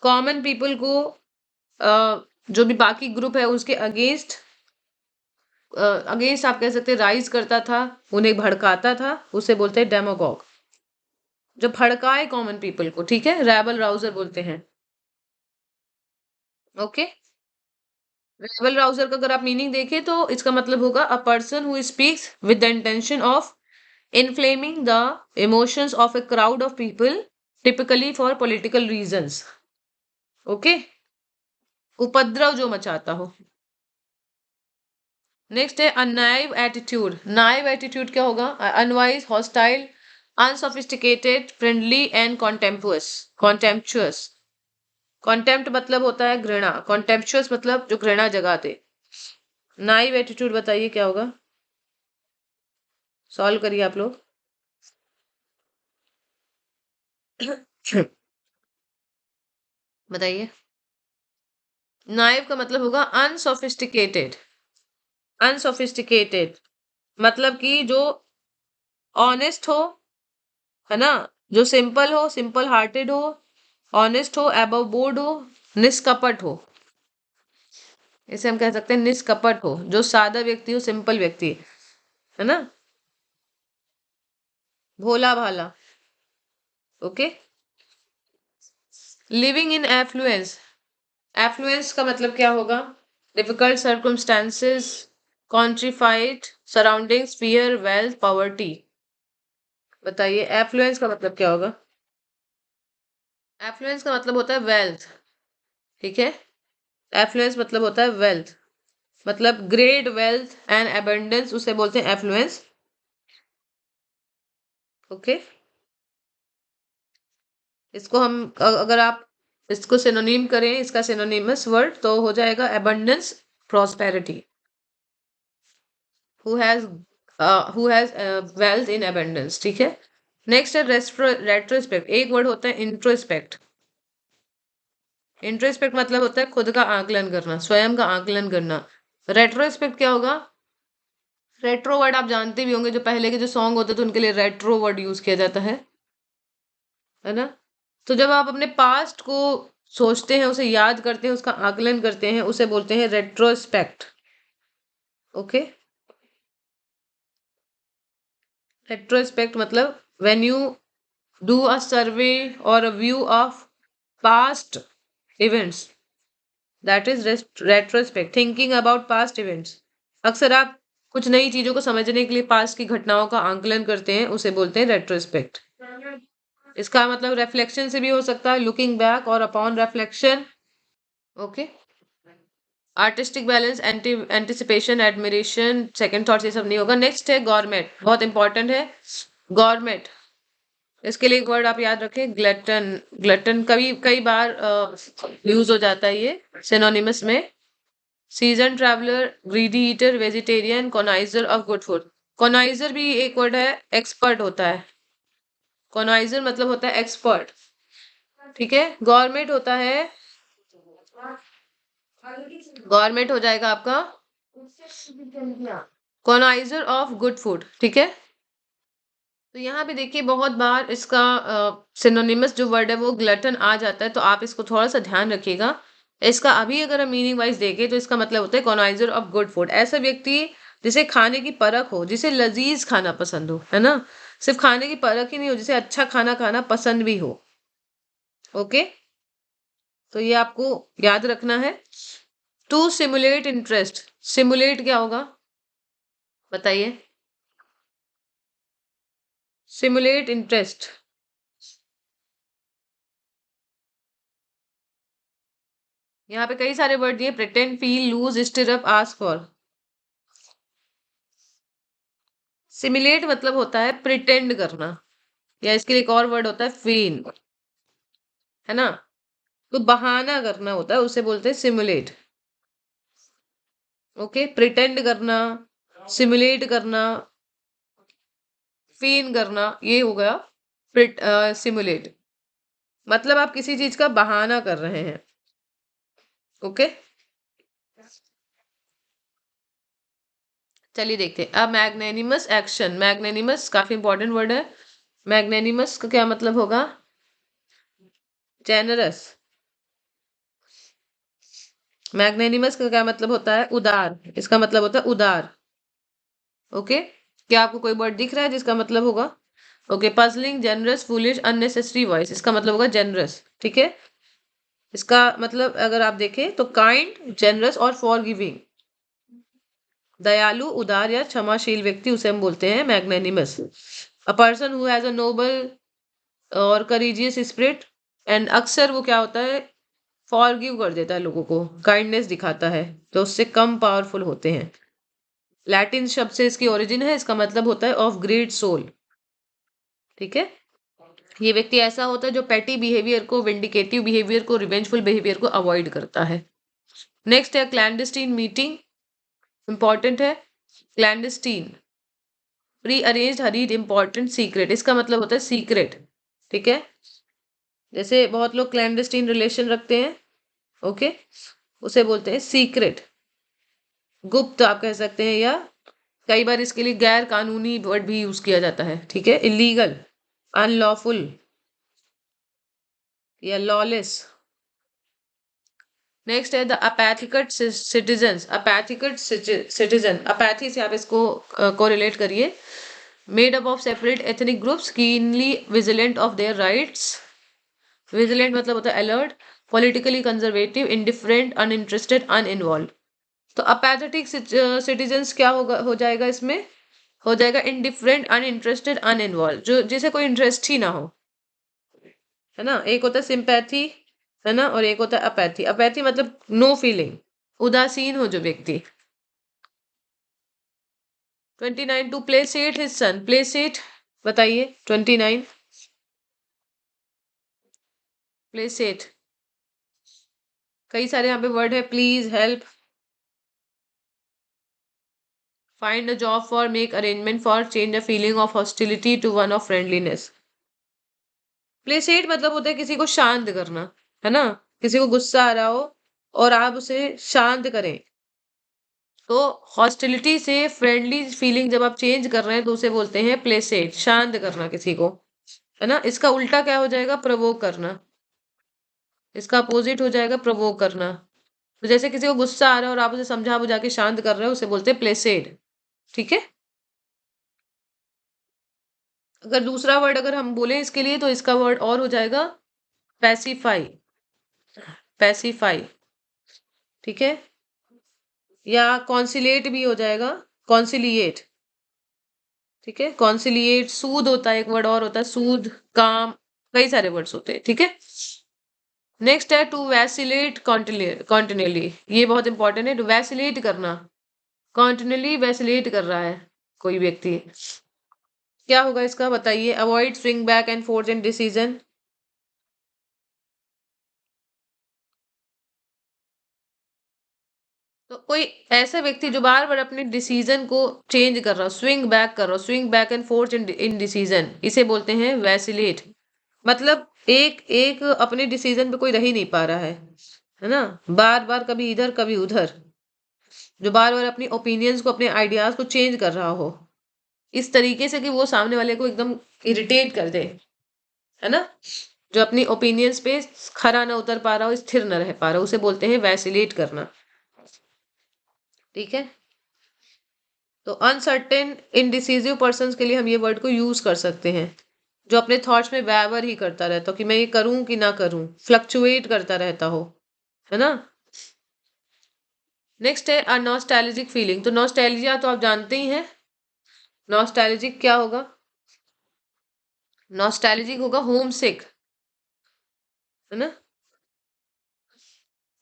कॉमन पीपल को जो भी बाकी ग्रुप है उसके अगेंस्ट, अगेंस्ट आप कह सकते हैं राइज करता था, उन्हें भड़काता था, उसे बोलते हैं डेमागॉग। जो भड़काए कॉमन पीपल को, ठीक है, रैबल राउजर बोलते हैं। ओके। रेबल राउजर का अगर आप मीनिंग देखें तो इसका मतलब होगा अ person who speaks with the intention of inflaming the emotions of a crowd of people, typically for political reasons. Okay. उपद्रव जो मचाता हो। नेक्स्ट है अनाइव एटीट्यूड। नाइव एटीट्यूड क्या होगा? Unwise, hostile, unsophisticated, friendly and contemptuous, contemptuous. Contempt मतलब होता है घृणा, कॉन्टेम्पचुअस मतलब जो घृणा जगाते। नाइव एटीट्यूड बताइए क्या होगा? सॉल्व करिए आप लोग। बताइए। नाइव का मतलब होगा अनसोफिस्टिकेटेड। अनसोफिस्टिकेटेड मतलब कि जो ऑनेस्ट हो, है ना, जो सिंपल हो, सिंपल हार्टेड हो, ऑनेस्ट हो, अबव बोर्ड हो, निष्कपट हो। इसे हम कह सकते हैं निष्कपट हो, जो सादा व्यक्ति हो, सिंपल व्यक्ति, है ना, भोला भाला। Okay. Living in affluence. Affluence का मतलब क्या होगा? Difficult circumstances, countrified surroundings, fear, wealth, poverty. बताइए एफ्लुएंस का मतलब क्या होगा? एफ्लुएंस का मतलब होता है वेल्थ, ठीक है। एफ्लुएंस मतलब होता है वेल्थ, मतलब ग्रेट वेल्थ एंड अबंडेंस, उसे बोलते हैं एफ्लुएंस। ओके, इसको हम अगर आप इसको सिनोनिम करें, इसका सिनोनिमस वर्ड तो हो जाएगा abundance, prosperity. Who has wealth in abundance, ठीक है। नेक्स्ट है रेट्रोस्पेक्ट। एक वर्ड होता है इंट्रोस्पेक्ट। इंट्रोस्पेक्ट मतलब होता है खुद का आकलन करना, स्वयं का आकलन करना। रेट्रोस्पेक्ट क्या होगा? रेट्रो वर्ड आप जानते भी होंगे, जो पहले के जो सॉन्ग होते थे उनके लिए रेट्रो वर्ड यूज किया जाता है ना। तो जब आप अपने पास्ट को सोचते हैं, उसे याद करते हैं, उसका आकलन करते हैं, उसे बोलते हैं रेट्रोस्पेक्ट। ओके, रेट्रोस्पेक्ट मतलब व्हेन यू डू अ सर्वे और a view of past events, that is retrospect, thinking about past events. अक्सर आप कुछ नई चीजों को समझने के लिए पास्ट की घटनाओं का आकलन करते हैं, उसे बोलते हैं रेट्रोस्पेक्ट। इसका मतलब रिफ्लेक्शन से भी हो सकता है, लुकिंग बैक और upon reflection. Okay, artistic balance, anticipation, admiration, second thoughts, ये सब नहीं होगा। नेक्स्ट है गवर्नमेंट, बहुत इंपॉर्टेंट है गवर्नमेंट। इसके लिए एक वर्ड आप याद रखें, ग्लटन। ग्लटन कभी कई बार यूज हो जाता है ये सिनोनिमस में। Season traveller, greedy eater, vegetarian, connoisseur of good food. Connoisseur भी एक वर्ड है, एक्सपर्ट होता है। कॉनाइजर मतलब होता है एक्सपर्ट, ठीक है। गवर्नमेंट होता है, गवर्नमेंट हो जाएगा आपका कॉनाइजर ऑफ गुड फूड, ठीक है। तो यहाँ पे देखिए बहुत बार इसका सिनोनिमस जो वर्ड है वो ग्लटन आ जाता है, तो आप इसको थोड़ा सा ध्यान रखिएगा। इसका अभी अगर हम मीनिंग वाइज देखें तो इसका मतलब होता है कॉनाइजर ऑफ गुड फूड, ऐसा व्यक्ति जिसे खाने की परख हो, जिसे लजीज खाना पसंद हो, है ना। सिर्फ खाने की परख ही नहीं हो, जिसे अच्छा खाना खाना पसंद भी हो। ओके, तो ये आपको याद रखना है। टू सिमुलेट इंटरेस्ट, सिमुलेट क्या होगा बताइए? सिमुलेट इंटरेस्ट, यहाँ पे कई सारे वर्ड दिए, pretend, feel, lose, stir up, ask for. Simulate मतलब होता है प्रिटेंड करना, या इसके लिए एक और वर्ड होता है फेन, है ना। तो बहाना करना होता है, उसे बोलते हैं सिमुलेट। ओके, प्रिटेंड करना, सिमुलेट करना, फेन करना, ये हो गया सिमुलेट। मतलब आप किसी चीज का बहाना कर रहे हैं। ओके, चलिए देखते हैं अब मैग्नेनिमस एक्शन। मैग्नेनिमस काफी इंपॉर्टेंट वर्ड है। मैग्नेनिमस का क्या मतलब होगा? जेनरस। मैग्नेनिमस का क्या मतलब होता है? उदार। इसका मतलब होता है उदार। ओके, क्या आपको कोई वर्ड दिख रहा है जिसका मतलब होगा? Okay, puzzling, generous, foolish, unnecessary voice, इसका मतलब होगा जेनरस, ठीक है। इसका मतलब अगर आप देखें तो काइंड, जेनरस और फॉरगिविंग, दयालु, उदार या क्षमाशील व्यक्ति, उसे हम बोलते हैं magnanimous. A person who has a noble और करेजियस स्पिरिट, एंड अक्सर वो क्या होता है, फॉरगिव कर देता है लोगों को, काइंडनेस दिखाता है, तो उससे कम पावरफुल होते हैं। लैटिन शब्द से इसकी ओरिजिन है, इसका मतलब होता है ऑफ ग्रेट सोल, ठीक है। ये व्यक्ति ऐसा होता है जो पेटी बिहेवियर को, विंडिकेटिव बिहेवियर को, रिवेंजफुल बिहेवियर को अवॉइड करता है। नेक्स्ट है क्लैंडस्टीन मीटिंग, इंपॉर्टेंट है। Clandestine, prearranged, hurried, important, secret, इसका मतलब होता है सीक्रेट, ठीक है। जैसे बहुत लोग क्लैंडस्टीन रिलेशन रखते हैं, ओके, उसे बोलते हैं सीक्रेट, गुप्त आप कह सकते हैं, या कई बार इसके लिए गैर कानूनी वर्ड भी यूज किया जाता है, ठीक है। इलीगल, अनलॉफुल या लॉलेस। नेक्स्ट है द अपैथिकट सिटीजन। अपैथिकट सिटीजन, अपैथी से आप इसको कोरिलेट करिए। Made up of separate ethnic groups, keenly vigilant of their rights. Vigilant मतलब होता है alert, politically conservative, indifferent, uninterested, uninvolved. तो अपैथेटिक सिटीजन्स क्या होगा, हो जाएगा इसमें, हो जाएगा इनडिफरेंट, अनइंटरेस्टेड, अनइन्वॉल्व, जो जिसे कोई इंटरेस्ट ही ना हो, है ना। एक होता है सिंपैथी, है ना, और एक होता है अपैथी। अपैथी मतलब नो फीलिंग, उदासीन हो जो व्यक्ति। 29 टू प्लेसेट हिज सन, प्लेसेट बताइए 29। प्लेसेट, कई सारे यहाँ पे वर्ड है, please, help, find a job for, make arrangement for, change a feeling of hostility to one of friendliness. Placate मतलब होता है किसी को शांत करना, है ना, किसी को गुस्सा आ रहा हो और आप उसे शांत करें। तो हॉस्टिलिटी से फ्रेंडली फीलिंग जब आप चेंज कर रहे हैं तो उसे बोलते हैं प्लेसेट, शांत करना किसी को, है ना। इसका उल्टा क्या हो जाएगा, प्रवोक करना। इसका अपोजिट हो जाएगा प्रवोक करना। तो जैसे किसी को गुस्सा आ रहा है और आप उसे समझा बुझा के शांत कर रहे हो, उसे बोलते हैं प्लेसेड, ठीक है। अगर दूसरा वर्ड अगर हम बोले इसके लिए तो इसका वर्ड और हो जाएगा पैसिफाई, पैसिफाई, ठीक है। या कॉन्सिलेट भी हो जाएगा, कॉन्सिलिएट, ठीक है। कॉन्सिलिएट, सूद होता है, एक वर्ड और होता है सूद, काम, कई सारे वर्ड्स होते हैं, ठीक है। नेक्स्ट है टू वैसिलेट कॉन्टिन्यूली, ये बहुत इंपॉर्टेंट है, टू वैसिलेट करना, कॉन्टिन्यूली वैसिलेट कर रहा है कोई व्यक्ति, क्या होगा इसका बताइए। Avoid, swing back and fourth in decision. तो कोई ऐसा व्यक्ति जो बार बार अपने डिसीजन को चेंज कर रहा हो, स्विंग बैक कर रहा हो, swing back and fourth in decision, इसे बोलते हैं वैसिलेट। मतलब एक एक अपने डिसीजन पे कोई रह ही नहीं पा रहा है ना, बार बार कभी इधर कभी उधर, जो बार बार अपनी ओपिनियंस को, अपने आइडियाज को चेंज कर रहा हो इस तरीके से कि वो सामने वाले को एकदम इरिटेट कर दे, है ना। जो अपनी ओपिनियंस पे खरा ना उतर पा रहा हो, स्थिर न रह पा रहा हो, उसे बोलते हैं वैसिलेट करना, ठीक है। तो अनसर्टेन, इनडिसिजिव पर्सन के लिए हम ये वर्ड को यूज कर सकते हैं, जो अपने थॉट्स में वैवर ही करता रहता हो कि मैं ये करूं कि ना करूं, फ्लक्चुएट करता रहता हो, है ना। नेक्स्ट है अ नॉस्टैल्जिक फीलिंग। तो नॉस्टैल्जिया तो आप जानते ही हैं, नॉस्टैल्जिक क्या होगा, नॉस्टैल्जिक होगा होम सिक, है ना।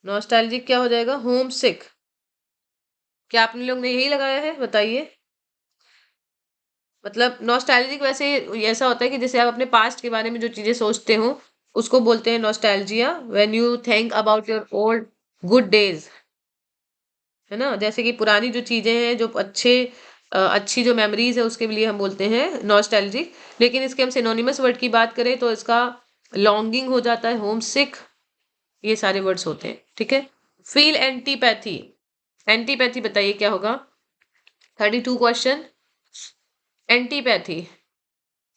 नॉस्टैल्जिक क्या हो जाएगा, होम सिक। क्या आपने लोग ने यही लगाया है बताइए। मतलब नॉस्टैल्जिक वैसे ऐसा होता है कि जैसे आप अपने पास्ट के बारे में जो चीजें सोचते हो उसको बोलते हैं nostalgia, when you think about your old good days, है ना। जैसे कि पुरानी जो चीजें हैं, जो अच्छी जो मेमोरीज है उसके लिए हम बोलते हैं नॉस्टैल्जिक। लेकिन इसके हम सिनोनिमस वर्ड की बात करें तो इसका लॉन्गिंग हो जाता है, होम सिक, ये सारे वर्ड्स होते हैं, ठीक है। फील एंटीपैथी, एंटीपैथी बताइए क्या होगा। 32 क्वेश्चन। एंटीपैथी,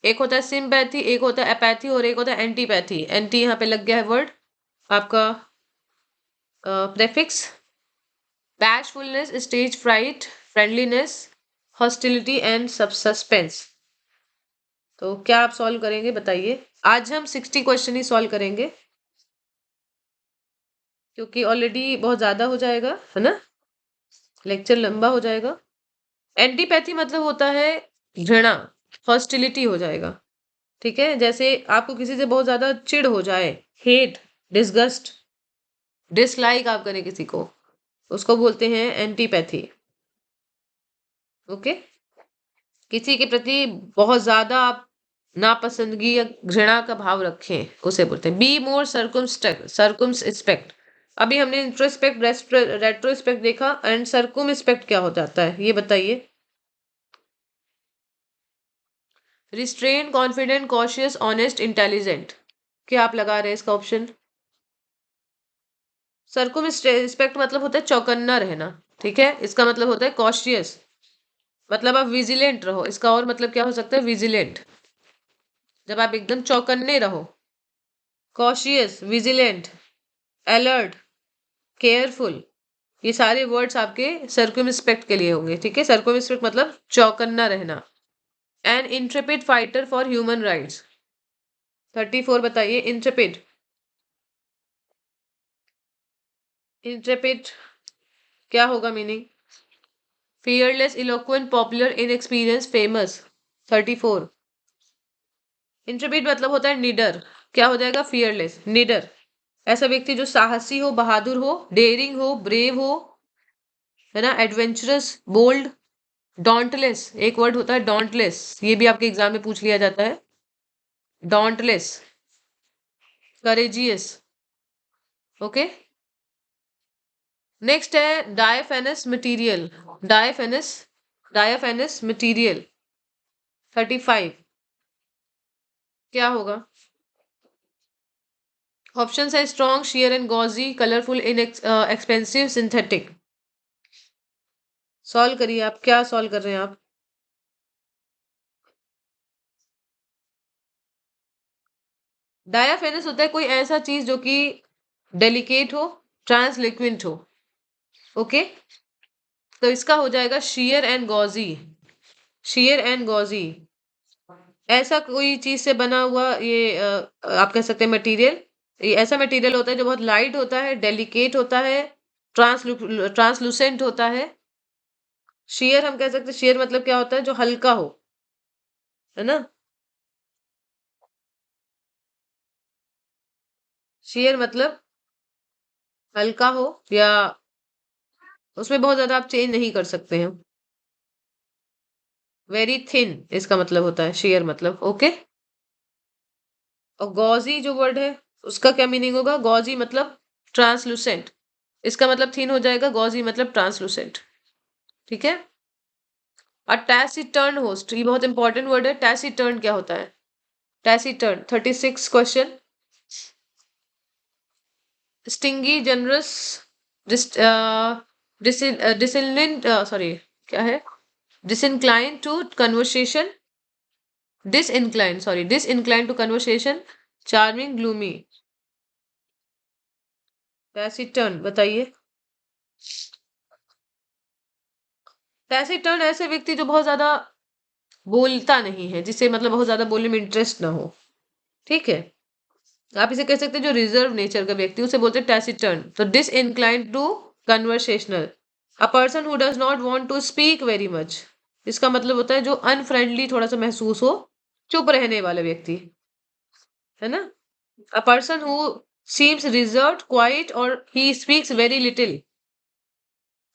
एक होता है सिंपैथी, एक होता है अपैथी और एक होता है एंटीपैथी। एंटी यहाँ पे लग गया है वर्ड आपका prefix. Bashfulness, stage fright, friendliness, hostility and suspense. तो क्या आप सॉल्व करेंगे बताइए। आज हम 60 क्वेश्चन ही सॉल्व करेंगे क्योंकि ऑलरेडी बहुत ज्यादा हो जाएगा, है ना, लेक्चर लंबा हो जाएगा। एंटीपैथी मतलब होता है घृणा, हॉस्टिलिटी हो जाएगा, ठीक है। जैसे आपको किसी से बहुत ज्यादा चिढ़ हो जाए, हेट, डिसगस्ट, डिसलाइक आप करें किसी को, उसको बोलते हैं एंटीपैथी, ओके। किसी के प्रति बहुत ज्यादा आप नापसंदगी या घृणा का भाव रखें उसे बोलते हैं बी मोर सर्कुमस्पेक्ट। अभी हमने इंट्रोस्पेक्ट, रेट्रोस्पेक्ट देखा, एंड सर्कुमस्पेक्ट क्या हो जाता है ये बताइए। Restrain, confident, cautious, honest, intelligent. क्या आप लगा रहे हैं इसका ऑप्शन। सर्कुमस्पेक्ट मतलब होता है चौकन्ना रहना, ठीक है। इसका मतलब होता है कॉशियस, मतलब आप विजिलेंट रहो, इसका और मतलब क्या हो सकता है, विजिलेंट, जब आप एकदम चौकन्ने रहो। कॉशियस, विजिलेंट, अलर्ट, केयरफुल, ये सारे वर्ड्स आपके सर्कुमस्पेक्ट के लिए होंगे, ठीक है। सर्कुमस्पेक्ट मतलब चौकन्ना रहना। An intrepid fighter for human rights. 34 बताइए, इंट्रेपिड, इंट्रेपिड क्या होगा meaning? Fearless, eloquent, popular, inexperience, famous. 34। Intrepid मतलब होता है निडर। क्या हो जाएगा? फियरलेस, निडर। ऐसा व्यक्ति जो साहसी हो, बहादुर हो, डेयरिंग हो, ब्रेव हो, है ना, एडवेंचरस, बोल्ड। डॉन्टलेस, एक वर्ड होता है डॉन्टलेस, ये भी आपके एग्जाम में पूछ लिया जाता है। Dauntless, courageous. ओके। नेक्स्ट है डायफेनस मटीरियल। डायफेनस, डायफेनस मटीरियल। 35। क्या होगा? ऑप्शन है strong, share and gauzy, colourful, in expensive, synthetic. Solve करिए आप, क्या सॉल्व कर रहे हैं आप? डायाफेनस होता है कोई ऐसा चीज जो कि डेलिकेट हो, ट्रांसलिक्विड हो। ओके। तो इसका हो जाएगा share and gauzy. Share and gauzy, ऐसा कोई चीज से बना हुआ ये आप कह सकते हैं मटेरियल। ये ऐसा मटेरियल होता है जो बहुत लाइट होता है, डेलिकेट होता है, ट्रांसलूसेंट होता है। शेयर हम कह सकते हैं, शेयर मतलब क्या होता है? जो हल्का हो, है ना। शेयर मतलब हल्का हो, या उसमें बहुत ज्यादा आप चेंज नहीं कर सकते हैं। वेरी थिन इसका मतलब होता है शेयर मतलब। ओके। और गॉजी जो वर्ड है, उसका क्या मीनिंग होगा? गॉजी मतलब ट्रांसलूसेंट। इसका मतलब थिन हो जाएगा, गॉजी मतलब ट्रांसलूसेंट। ठीक है। और टैसिटर्न होस्ट, ये बहुत इंपॉर्टेंट वर्ड है। टैसिटर्न क्या होता है? Taciturn, 36 question. Stingy, generous, disincline, sorry, क्या है? Disincline to conversation, disincline, sorry, disincline to conversation, charming, gloomy. Taciturn बताइए। टैसिटर्न ऐसे व्यक्ति जो बहुत ज्यादा बोलता नहीं है, जिसे मतलब बहुत ज्यादा बोलने में इंटरेस्ट ना हो। ठीक है। आप इसे कह सकते हैं जो रिजर्व नेचर का व्यक्ति, उसे बोलते हैं टैसिटर्न। तो disinclined to conversational, a person who does not want to speak very much. इसका मतलब होता है जो अनफ्रेंडली थोड़ा सा महसूस हो, चुप रहने वाला व्यक्ति, है ना। A person who seems reserved, quiet, और he speaks very little.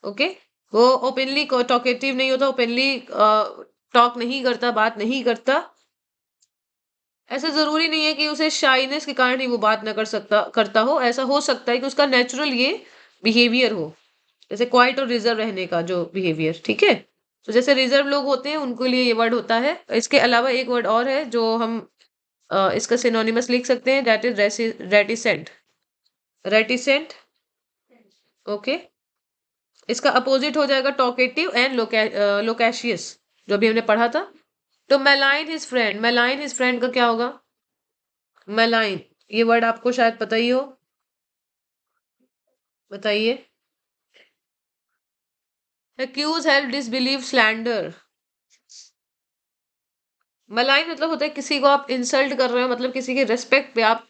Okay. वो ओपनली टॉकेटिव नहीं होता, ओपनली टॉक नहीं करता, बात नहीं करता। ऐसा जरूरी नहीं है कि उसे शाइनेस के कारण ही वो बात ना करता हो। ऐसा हो सकता है कि उसका नेचुरल ये बिहेवियर हो, जैसे क्वाइट और रिजर्व रहने का जो बिहेवियर। ठीक है। तो जैसे रिजर्व लोग होते हैं उनके लिए ये वर्ड होता है। इसके अलावा एक वर्ड और है जो हम इसका सिनोनिमस लिख सकते हैं, that is reticent. Reticent. Okay. इसका अपोजिट हो जाएगा टॉकेटिव एंड लोकेशियस, जो भी हमने पढ़ा था। तो मेलाइन हिज फ्रेंड, मेलाइन हिज फ्रेंड का क्या होगा? मेलाइन, ये वर्ड आपको शायद पता ही हो, बताइए। Accuse, help, disbelieve, slander. Malign मतलब होता है किसी को आप इंसल्ट कर रहे हो, मतलब किसी की रेस्पेक्ट पे आप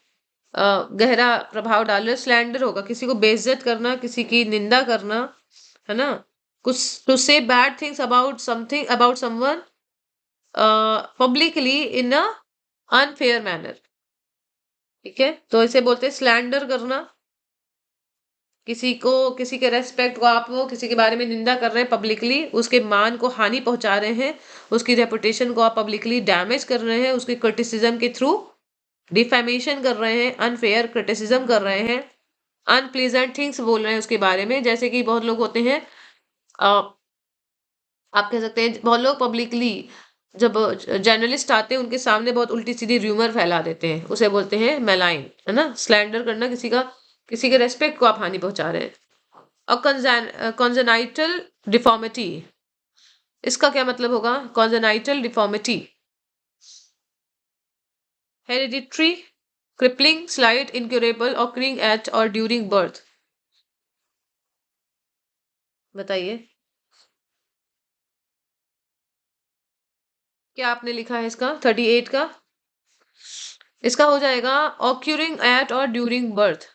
गहरा प्रभाव डाल रहे हो। स्लैंडर होगा किसी को बेइज्जत करना, किसी की निंदा करना, है ना। कुछ टू से bad things about something, about someone publicly in a unfair manner. ठीक है। तो इसे बोलते हैं स्लैंडर करना। किसी को, किसी के रेस्पेक्ट को आप वो किसी के बारे में निंदा कर रहे हैं पब्लिकली, उसके मान को हानि पहुंचा रहे हैं, उसकी रेपुटेशन को आप पब्लिकली डैमेज कर रहे हैं, उसके क्रिटिसिज्म के थ्रू डिफेमेशन कर रहे हैं, अनफेयर क्रिटिसिज्म कर रहे हैं, अनप्लीजेंट थिंग्स बोल रहे हैं उसके बारे में। जैसे कि बहुत लोग होते हैं, आप कह सकते हैं बहुत लोग पब्लिकली जब जर्नलिस्ट आते हैं उनके सामने बहुत उल्टी सीधी र्यूमर फैला देते हैं, उसे बोलते हैं मेलाइन, है ना। स्लैंडर करना किसी का, किसी के रेस्पेक्ट को आप हानि पहुंचा रहे हैं। और कॉन्जेनाइटल डिफॉर्मिटी, इसका क्या मतलब होगा? Congenital deformity, hereditary, crippling, slight, incurable, occurring at और ड्यूरिंग बर्थ। बताइए क्या आपने लिखा है इसका 38 का? इसका हो जाएगा ऑक्यूरिंग एट और ड्यूरिंग बर्थ।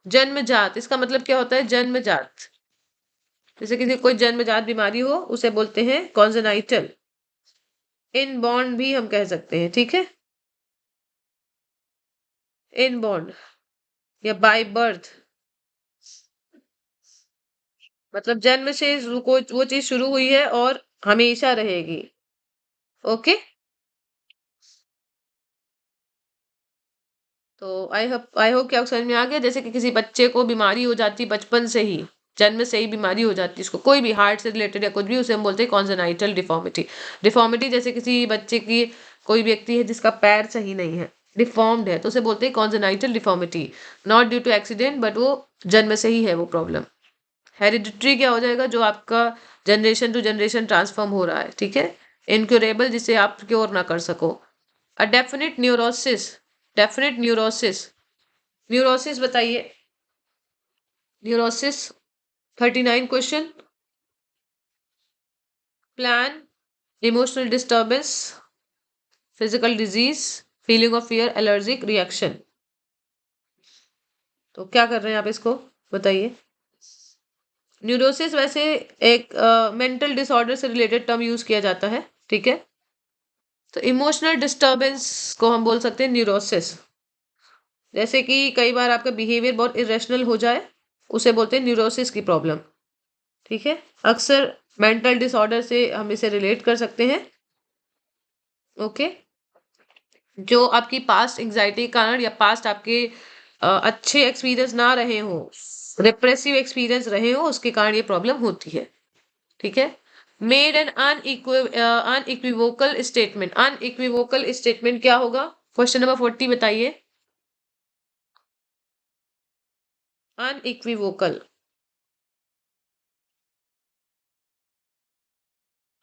जन्मजात, इसका मतलब क्या होता है? जन्मजात। जैसे किसी कोई जन्मजात बीमारी हो उसे बोलते हैं कॉन्जेनाइटल। इनबॉर्न भी हम कह सकते हैं, ठीक है। इनबॉर्न या बाय बर्थ, मतलब जन्म से वो चीज शुरू हुई है और हमेशा रहेगी। ओके। तो आई होप कि आपको समझ में आ गया। जैसे कि किसी बच्चे को बीमारी हो जाती बचपन से ही, जन्म से ही बीमारी हो जाती है उसको, कोई भी हार्ट से रिलेटेड या कुछ भी, उसे हम बोलते हैं कॉन्जेनाइटल डिफॉर्मिटी। डिफॉर्मिटी जैसे किसी बच्चे की, कोई व्यक्ति है जिसका पैर सही नहीं है, डिफॉर्म्ड है, तो उसे बोलते हैं congenital deformity. Not due to accident, but वो जन्म से ही है वो प्रॉब्लम। हेरिडिटरी क्या हो जाएगा, जो आपका जनरेशन टू जनरेशन ट्रांसफॉर्म हो रहा है, ठीक है। इनक्योरेबल, जिसे आप क्योर ना कर सको। A definite neurosis, definite neurosis, neurosis बताइए। Neurosis 39 question. Plan, emotional disturbance, physical disease, feeling of fear, allergic reaction. तो क्या कर रहे हैं आप, इसको बताइए। न्यूरोसिस वैसे एक मेंटल डिसऑर्डर से रिलेटेड टर्म यूज किया जाता है, ठीक है। तो इमोशनल डिस्टर्बेंस को हम बोल सकते हैं न्यूरोसिस। जैसे कि कई बार आपका बिहेवियर बहुत इरेशनल हो जाए, उसे बोलते हैं न्यूरोसिस की प्रॉब्लम, ठीक है। अक्सर मेंटल डिसऑर्डर से हम इसे रिलेट कर सकते हैं। ओके। जो आपकी पास्ट एंजाइटी के कारण या पास्ट आपके अच्छे एक्सपीरियंस ना रहे हो, रिप्रेसिव एक्सपीरियंस रहे हो, उसके कारण ये प्रॉब्लम होती है, ठीक है। Made an unequivocal statement, unequivocal statement क्या होगा? क्वेश्चन नंबर 40 बताइए। Unequivocal,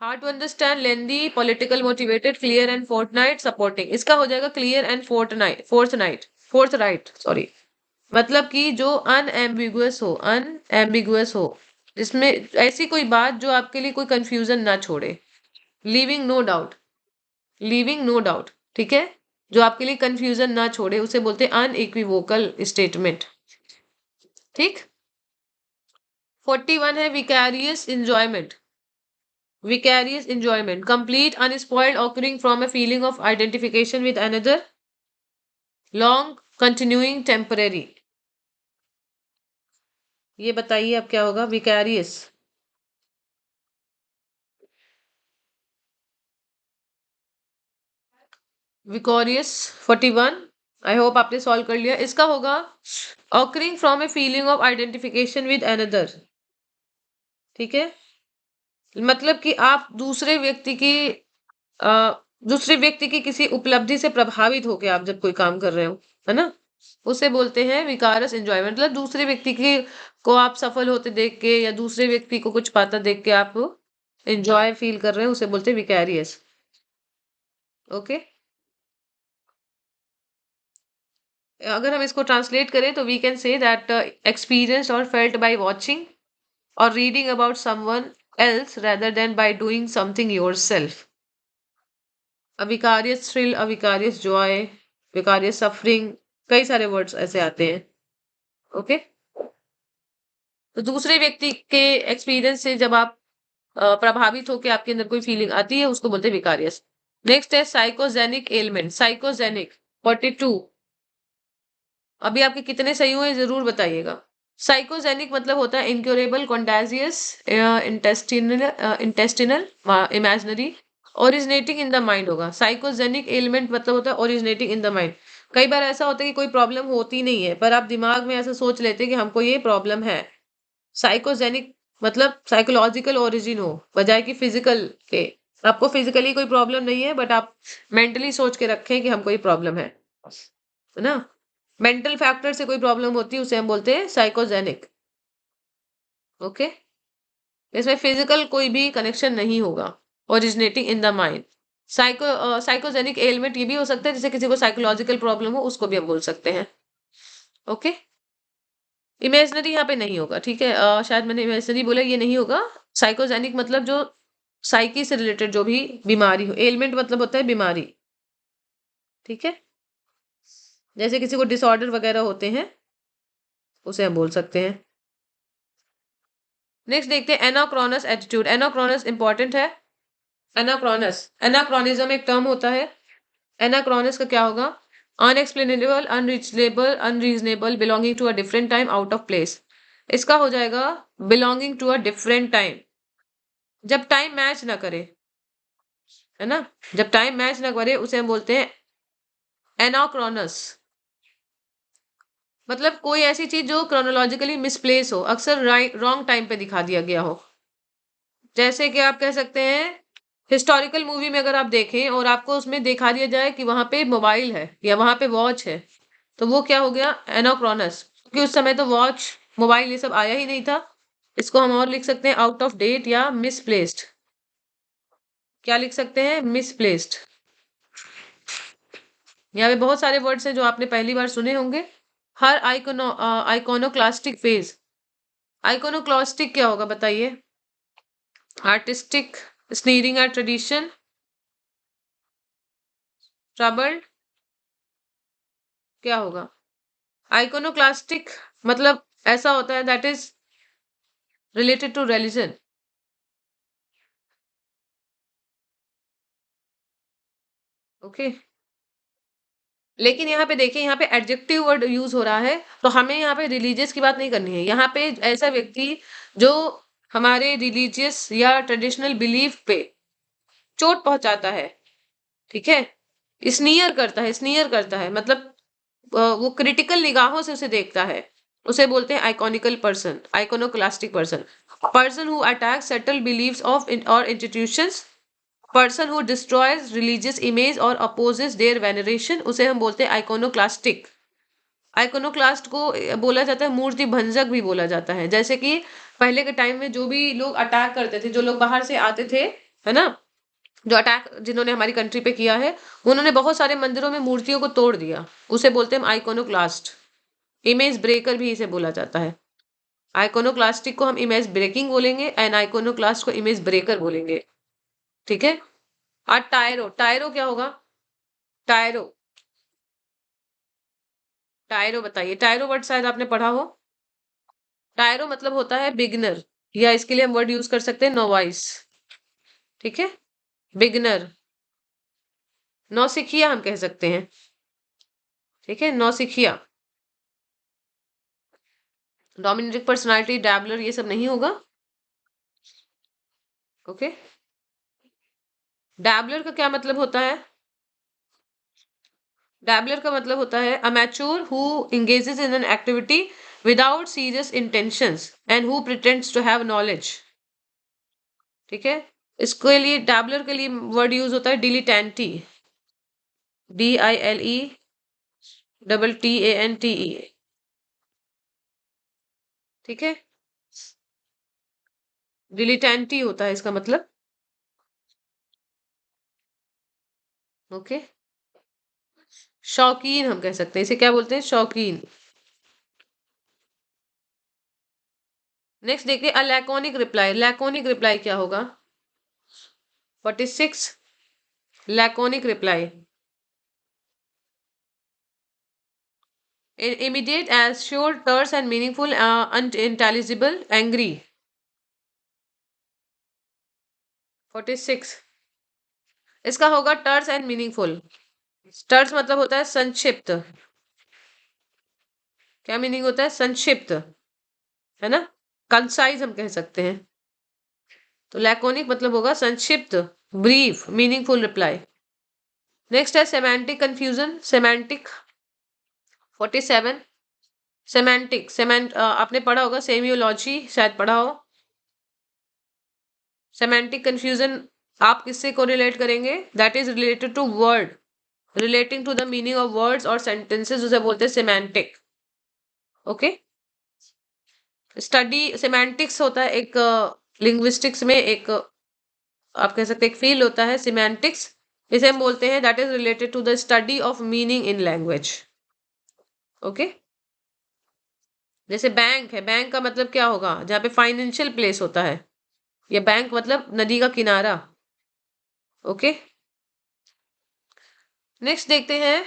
hard to understand, lengthy, political motivated, clear and fortnight, supporting. इसका हो जाएगा clear and forthright, sorry. मतलब कि जो अनएम्बिगुअस हो, अनएम्बिगुअस हो, जिसमें ऐसी कोई बात जो आपके लिए कोई कंफ्यूजन ना छोड़े। Leaving no doubt, leaving no doubt, ठीक है। जो आपके लिए कंफ्यूजन ना छोड़े उसे बोलते हैं अनइक्विवोकल स्टेटमेंट, ठीक। 41 है vicarious enjoyment. Vicarious enjoyment, complete, unspoiled, occurring from a feeling of identification with another, long, continuing, temporary। ये बताइए अब क्या होगा vicarious। Vicarious 41, आई होप आपने सॉल्व कर लिया। इसका होगा occurring from a feeling of identification with another, ठीक है। मतलब कि आप दूसरे व्यक्ति की किसी उपलब्धि से प्रभावित होकर आप जब कोई काम कर रहे हो, है ना, उसे बोलते हैं विकारस एंजॉयमेंट। मतलब दूसरे व्यक्ति की को आप सफल होते देख के या दूसरे व्यक्ति को कुछ पाता देख के आप एंजॉय फील कर रहे हैं, उसे बोलते हैं विकैरियस। ओके। अगर हम इसको ट्रांसलेट करें तो we can say that experience और फेल्ट बाय वाचिंग और reading about someone else rather than by doing something yourself। A vicarious thrill, a vicarious joy, vicarious suffering, कई सारे वर्ड्स ऐसे आते हैं। ओके। तो दूसरे व्यक्ति के एक्सपीरियंस से जब आप प्रभावित होकर आपके अंदर कोई फीलिंग आती है, उसको बोलते हैं विकारियस। नेक्स्ट है साइकोजेनिक एलिमेंट, साइकोजेनिक 42। अभी आपके कितने सही हुए जरूर बताइएगा। साइकोजेनिक मतलब होता है incurable, contagious, intestinal, imaginary, originating in the mind होगा। साइकोजेनिक एलिमेंट मतलब होता है ओरिजिनेटिंग इन द माइंड। कई बार ऐसा होता है कि कोई प्रॉब्लम होती नहीं है, पर आप दिमाग में ऐसा सोच लेते हैं कि हमको ये प्रॉब्लम है। साइकोजेनिक मतलब साइकोलॉजिकल ओरिजिन हो, बजाय कि फिजिकल के। आपको फिजिकली कोई प्रॉब्लम नहीं है, बट आप मेंटली सोच के रखें कि हमको ये प्रॉब्लम है ना। मेंटल फैक्टर से कोई प्रॉब्लम होती है, उसे हम बोलते हैं साइकोजेनिक। ओके। इसमें फिजिकल कोई भी कनेक्शन नहीं होगा। Originating in the mind. Psychogenic element ये भी हो सकता है, जैसे किसी को साइकोलॉजिकल प्रॉब्लम हो, उसको भी हम बोल सकते हैं। ओके। इमेजिनरी यहाँ पे नहीं होगा, ठीक है। शायद मैंने इमेजिनरी बोला, ये नहीं होगा। साइकोजेनिक मतलब जो साइकी से रिलेटेड जो भी बीमारी हो, एलिमेंट मतलब होता है बीमारी, ठीक है। जैसे किसी को डिसऑर्डर वगैरह होते हैं, उसे हम बोल सकते हैं। नेक्स्ट देखते हैं एनाक्रोनस एटीट्यूड। एनाक्रोनस इंपॉर्टेंट है। एनाक्रोनस, एनाक्रोनिज्म एक टर्म होता है। एनाक्रोनस का क्या होगा? Unexplainable, unreachable, unreasonable, belonging to a different time, out of place. इसका हो जाएगा belonging to a different time, जब टाइम मैच ना करे, है ना? जब टाइम मैच ना करे उसे हम बोलते हैं एनाक्रोनस। मतलब कोई ऐसी चीज जो क्रोनोलॉजिकली मिसप्लेस हो, अक्सर रॉन्ग टाइम पे दिखा दिया गया हो। जैसे कि आप कह सकते हैं हिस्टोरिकल मूवी में अगर आप देखें और आपको उसमें दिखा दिया जाए कि वहां पे मोबाइल है या वहां पे वॉच है, तो वो क्या हो गया? एनाक्रोनस। क्योंकि उस समय तो वॉच, मोबाइल ये सब आया ही नहीं था। इसको हम और लिख सकते हैं आउट ऑफ डेट या मिसप्लेस्ड। क्या लिख सकते हैं? मिसप्लेस्ड। यहाँ पे बहुत सारे वर्ड्स हैं जो आपने पहली बार सुने होंगे। हर आइकोनोक्लास्टिक फेज। आइकोनोक्लास्टिक क्या होगा बताइए? Artistic, sneering at tradition, troubled, क्या होगा? आइकोनोक्लास्टिक मतलब ऐसा होता है that is related to religion. Okay, लेकिन यहाँ पे देखिए, यहाँ पे एडजेक्टिव वर्ड यूज हो रहा है, तो हमें यहाँ पे रिलीजियस की बात नहीं करनी है। यहाँ पे ऐसा व्यक्ति जो हमारे रिलीजियस या ट्रेडिशनल बिलीफ पे चोट पहुंचाता है, ठीक है, स्नीयर करता है, स्नीयर करता है मतलब वो क्रिटिकल निगाहों से उसे देखता है, उसे बोलते हैं iconical person, iconoclastic person. Person who attack settle believes of और institutions, person who destroys religious image और अपोजेस देयर वेनरेशन, उसे हम बोलते हैं आइकोनोक्लास्टिक। आइकोनोक्लास्ट को बोला जाता है मूर्ति भंजक भी बोला जाता है। जैसे कि पहले के टाइम में जो भी लोग अटैक करते थे, जो लोग बाहर से आते थे, है ना, जो अटैक जिन्होंने हमारी कंट्री पे किया है, उन्होंने बहुत सारे मंदिरों में मूर्तियों को तोड़ दिया, उसे बोलते हैं आइकोनोक्लास्ट। इमेज ब्रेकर भी इसे बोला जाता है। आइकोनोक्लास्टिक को हम इमेज ब्रेकिंग बोलेंगे एंड आइकोनोक्लास्ट को इमेज ब्रेकर बोलेंगे, ठीक है। और टायरो, टायरो क्या होगा? टायरो, टायरो बताइए, टायरो वर्ड शायद आपने पढ़ा हो। टायरो मतलब होता है बिगिनर, या इसके लिए हम वर्ड यूज कर सकते हैं नोवाइस, ठीक है, बिगिनर। नौसिखिया हम कह सकते हैं, ठीक है, नौसिखिया। डोमिनेटिक पर्सनालिटी, डैबलर, ये सब नहीं होगा। ओके, डैबलर का क्या मतलब होता है? डैबलर का मतलब होता है amateur who engages in an activity without serious intentions and who pretends to have knowledge, ठीक है। इसके लिए डैबलर के लिए वर्ड यूज होता है डिलीटेंटी, DILETTANTE, ठीक है, डिलीटेंटी होता है इसका मतलब। ओके, शौकीन हम कह सकते हैं, इसे क्या बोलते हैं? शौकीन। नेक्स्ट देखिए अलैकोनिक रिप्लाई। लैकोनिक रिप्लाई क्या होगा? 46, laconic reply, immediate, as short, terse and meaningful, unintelligible, angry। 46, इसका होगा टर्स एंड मीनिंगफुल। टर्स मतलब होता है संक्षिप्त। क्या मीनिंग होता है? संक्षिप्त, है ना, कंसाइज हम कह सकते हैं। तो लैकोनिक मतलब होगा संक्षिप्त, ब्रीफ, मीनिंगफुल रिप्लाई। नेक्स्ट है सेमेंटिक कंफ्यूजन। सेमेंटिक 47, सेमेंटिक, आपने पढ़ा होगा सेमियोलॉजी, शायद पढ़ा हो। सेमेंटिक कंफ्यूजन आप किससे को रिलेट करेंगे? That is related to word, relating to the meaning of words और सेंटेंसेस, उसे बोलते हैं सेमेंटिक। ओके, स्टडी सेमेंटिक्स होता है एक लिंग्विस्टिक्स में एक आप कह सकते हैं एक फील्ड होता है सिमेंटिक्स, इसे हम बोलते हैं that is related to the study of meaning in language. Okay, जैसे बैंक है, बैंक का मतलब क्या होगा? जहाँ पे फाइनेंशियल प्लेस होता है, या बैंक मतलब नदी का किनारा। ओके, नेक्स्ट देखते हैं।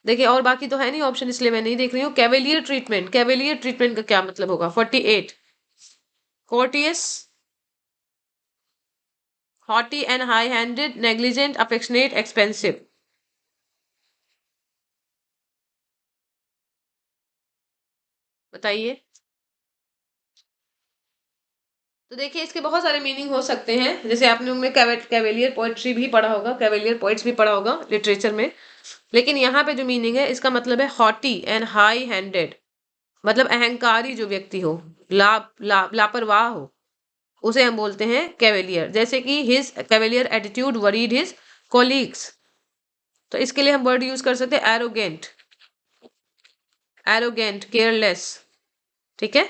देखिए और बाकी तो है नहीं ऑप्शन, इसलिए मैं नहीं देख रही हूँ। कैवेलियर ट्रीटमेंट, कैवेलियर ट्रीटमेंट का क्या मतलब होगा? 48, courteous, haughty and high-handed, negligent, affectionate, expensive. बताइए। तो देखिए इसके बहुत सारे मीनिंग हो सकते हैं, जैसे आपने उनमें कैवेलियर पोएट्री भी पढ़ा होगा, कैवेलियर पोइट्स भी पढ़ा होगा लिटरेचर में। लेकिन यहाँ पे जो मीनिंग है इसका मतलब है हॉटी एंड हाई हैंडेड, मतलब अहंकारी जो व्यक्ति हो, लापरवाह हो, उसे हम बोलते हैं कैवेलियर। जैसे कि his cavalier attitude worried his colleagues, तो इसके लिए हम वर्ड यूज कर सकते हैं एरोगेंट, एरोगेंट, केयरलेस, ठीक है।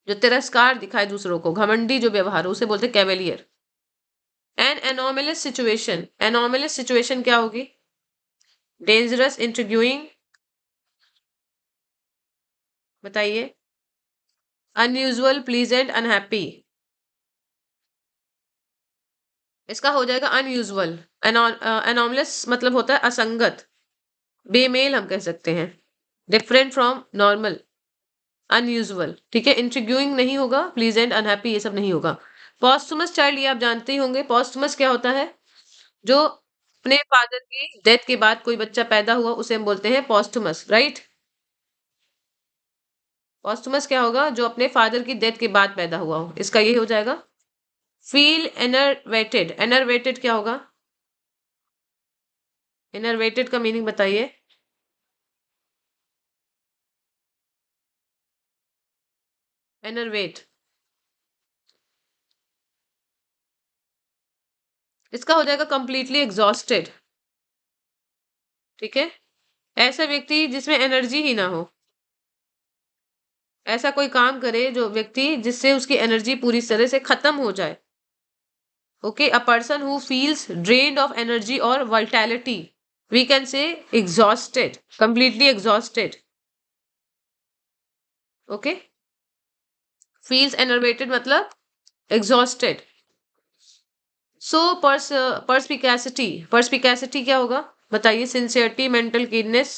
जो तिरस्कार दिखाए दूसरों को, घमंडी जो व्यवहार हो, उसे बोलते हैं cavalier. An anomalous situation, anomalous situation क्या होगी? डेंजरस, इंट्रिग्यूइंग, बताइए। अनयूजुअल, प्लीजेंट, अनहैप्पी, इसका हो जाएगा अनयूजुअल। एनोमलस मतलब होता है असंगत, बेमेल हम कह सकते हैं, डिफरेंट फ्रॉम नॉर्मल, अनयूजुअल, ठीक है। इंट्रिग्यूइंग नहीं होगा, प्लीजेंट, अनहैप्पी ये सब नहीं होगा। पॉस्टुमस चाइल्ड, ये आप जानते ही होंगे। पॉस्टुमस क्या होता है? जो अपने फादर की डेथ के बाद कोई बच्चा पैदा हुआ उसे हम बोलते हैं पॉस्टुमस, राइट। पॉस्टुमस क्या होगा? जो अपने फादर की डेथ के बाद पैदा हुआ हो, इसका ये हो जाएगा। फील एनरवेटेड, एनरवेटेड क्या होगा? इनरवेटेड का मीनिंग बताइए। एनरवेट, इसका हो जाएगा कंप्लीटली एग्जॉस्टेड, ठीक है। ऐसा व्यक्ति जिसमें एनर्जी ही ना हो, ऐसा कोई काम करे जो व्यक्ति जिससे उसकी एनर्जी पूरी तरह से खत्म हो जाए। Okay, a person who feels drained of energy और vitality, we can say exhausted, completely exhausted. Okay, feels enervated मतलब एग्जॉस्टेड। सो पर्सपिकेसिटी, पर्सपिकेसिटी क्या होगा बताइए? Sincerity, mental keenness,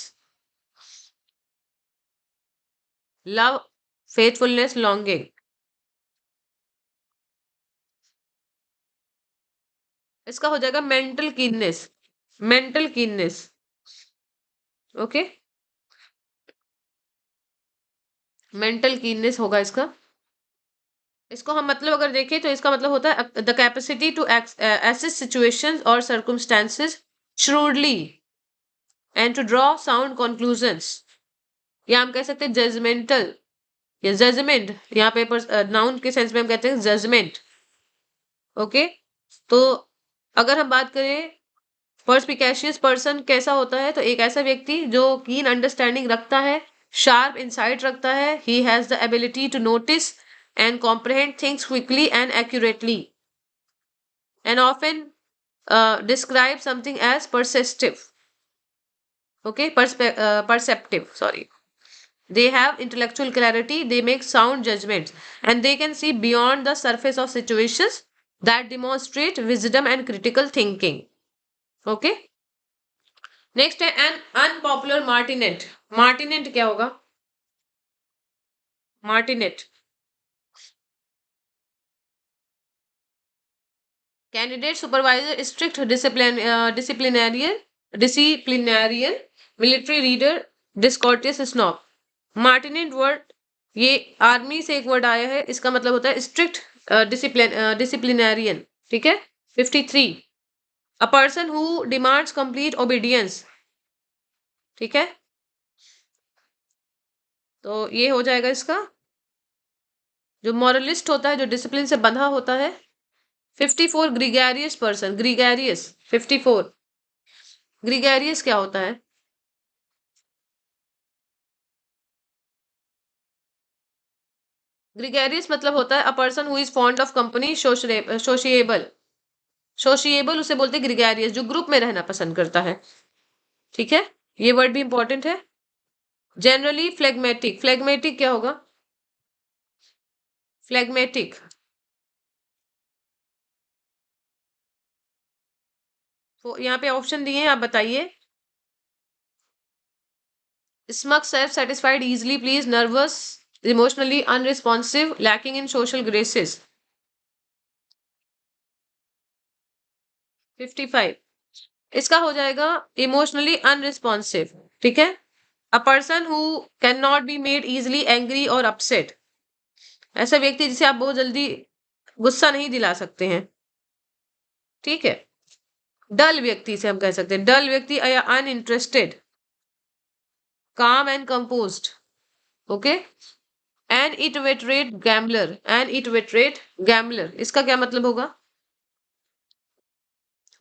love, faithfulness, longing, इसका हो जाएगा mental keenness, mental keenness. Okay, mental keenness होगा इसका। इसको हम मतलब अगर देखें तो इसका मतलब होता है the capacity to assess situations और circumstances shrewdly and to draw sound conclusions, या हम कह सकते हैं जजमेंटल या जजमेंट, यहाँ पे नाउन के सेंस में हम कहते हैं जजमेंट। ओके, तो अगर हम बात करें पर्सपिकेशियस पर्सन कैसा होता है, तो एक ऐसा व्यक्ति जो कीन अंडरस्टैंडिंग रखता है, शार्प इंसाइट रखता है, he has the ability to notice and comprehend things quickly and accurately and often describe something as persistive, okay, perceptive, sorry. They have intellectual clarity, they make sound judgments, and they can see beyond the surface of situations that demonstrate wisdom and critical thinking. Okay, next है an unpopular martinet. Martinet क्या होगा? Martinet, candidate, supervisor, strict disciplinarian, disciplinarian, military leader, discourteous, snob. Martinet word ये army से एक word आया है, इसका मतलब होता है स्ट्रिक्ट डिसिप्लिनेरियन, ठीक है। 53, अ person who demands complete obedience, ठीक है। तो ये हो जाएगा इसका। जो मॉरलिस्ट होता है, जो डिसिप्लिन से बंधा होता है। 54, ग्रीगैरियस पर्सन, ग्रीगैरियस 54, ग्रीगैरियस क्या होता है? ग्रीगैरियस मतलब होता है a person who is fond of company, sociable, sociable उसे बोलते हैं ग्रीगैरियस, जो ग्रुप में रहना पसंद करता है, ठीक है। ये वर्ड भी इंपॉर्टेंट है। जनरली फ्लेगमेटिक, फ्लेगमेटिक क्या होगा? फ्लेगमेटिक, तो यहाँ पे ऑप्शन दिए हैं, आप बताइए। Smug, self satisfied, easily pleased, nervous, emotionally unresponsive, lacking in social graces. 55 इसका हो जाएगा इमोशनली अनरिस्पॉन्सिव। ठीक है, a person who can not be made easily angry और अपसेट, ऐसा व्यक्ति जिसे आप बहुत जल्दी गुस्सा नहीं दिला सकते हैं। ठीक है, डल व्यक्ति से हम कह सकते हैं, डल व्यक्ति या uninterested, calm and composed. Okay, an inveterate gambler, an inveterate gambler, इसका क्या मतलब होगा?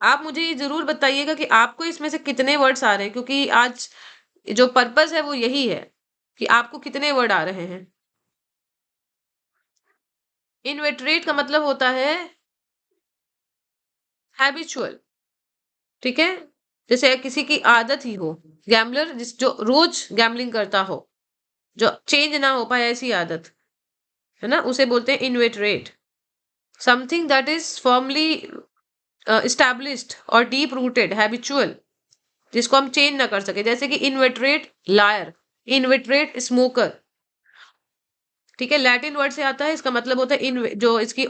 आप मुझे ये जरूर बताइएगा कि आपको इसमें से कितने वर्ड्स आ रहे हैं, क्योंकि आज जो पर्पस है वो यही है कि आपको कितने वर्ड आ रहे हैं। इनवेटरेट का मतलब होता है हैबिचुअल। ठीक है, जैसे किसी की आदत ही हो, गैम्बलर जिस जो रोज गैम्बलिंग करता हो, जो चेंज ना हो पाए ऐसी आदत, है ना, उसे बोलते हैं inveterate. Something that is firmly established और डीप रूटेड, हैबिचुअल, जिसको हम चेंज ना कर सके, जैसे कि इनवेटरेट लायर, इनवेटरेट स्मोकर। ठीक है, लैटिन वर्ड से आता है, इसका मतलब होता है इन, जो इसकी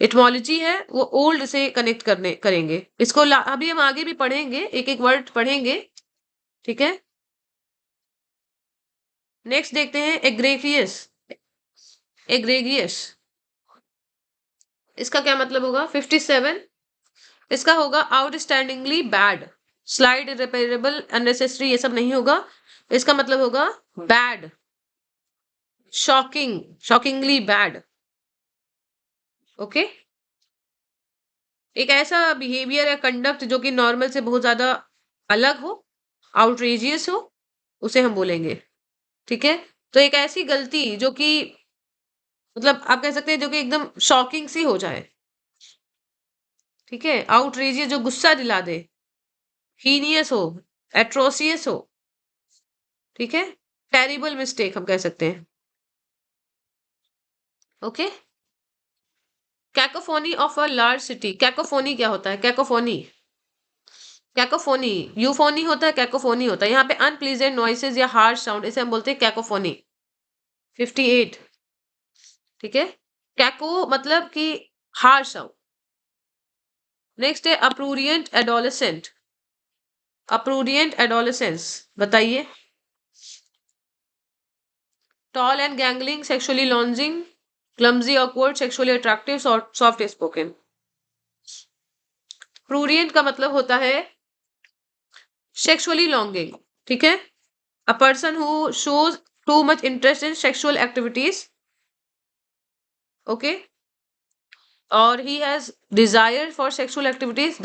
इटमोलॉजी है वो ओल्ड से कनेक्ट करने करेंगे इसको। अभी हम आगे भी पढ़ेंगे, एक एक वर्ड पढ़ेंगे। ठीक है, नेक्स्ट देखते हैं एग्रेगियस। एग्रेगियस, इसका क्या मतलब होगा? 57 इसका होगा आउटस्टैंडिंगली बैड, स्लाइड, इररिपेरेबल, अननेसेसरी, ये सब नहीं होगा। इसका मतलब होगा bad, shocking, shockingly bad. Okay, एक ऐसा बिहेवियर या कंडक्ट जो कि नॉर्मल से बहुत ज्यादा अलग हो, आउटरेजियस हो, उसे हम बोलेंगे। ठीक है, तो एक ऐसी गलती जो कि मतलब आप कह सकते हैं जो कि एकदम शॉकिंग सी हो जाए। ठीक है, आउटरेजियस जो गुस्सा दिला दे, हीनियस हो, एट्रोसियस हो। ठीक है, टेरिबल मिस्टेक हम कह सकते हैं। Okay, cacophony of a large city. Cacophony क्या होता है? कैकोफोनी, कैकोफोनी, यूफोनी होता है, कैकोफोनी होता है। यहाँ पे अनप्लीजेंट नॉइसेज या हार्श साउंड, इसे हम बोलते हैं कैकोफोनी। 58 ठीक है, कैको मतलब कि हार्श साउंड। नेक्स्ट है अप्रूरियंट एडोलेसेंट। अप्रूरियंट एडोलेसेंस, बताइए। Tall and gangling, sexually longing, clumsy, awkward, sexually attractive, soft spoken. Prurient का मतलब होता है सेक्सुअली लॉन्गिंग। ठीक है, a person who shows too much interest in sexual activities. Okay, और he has desire for sexual activities,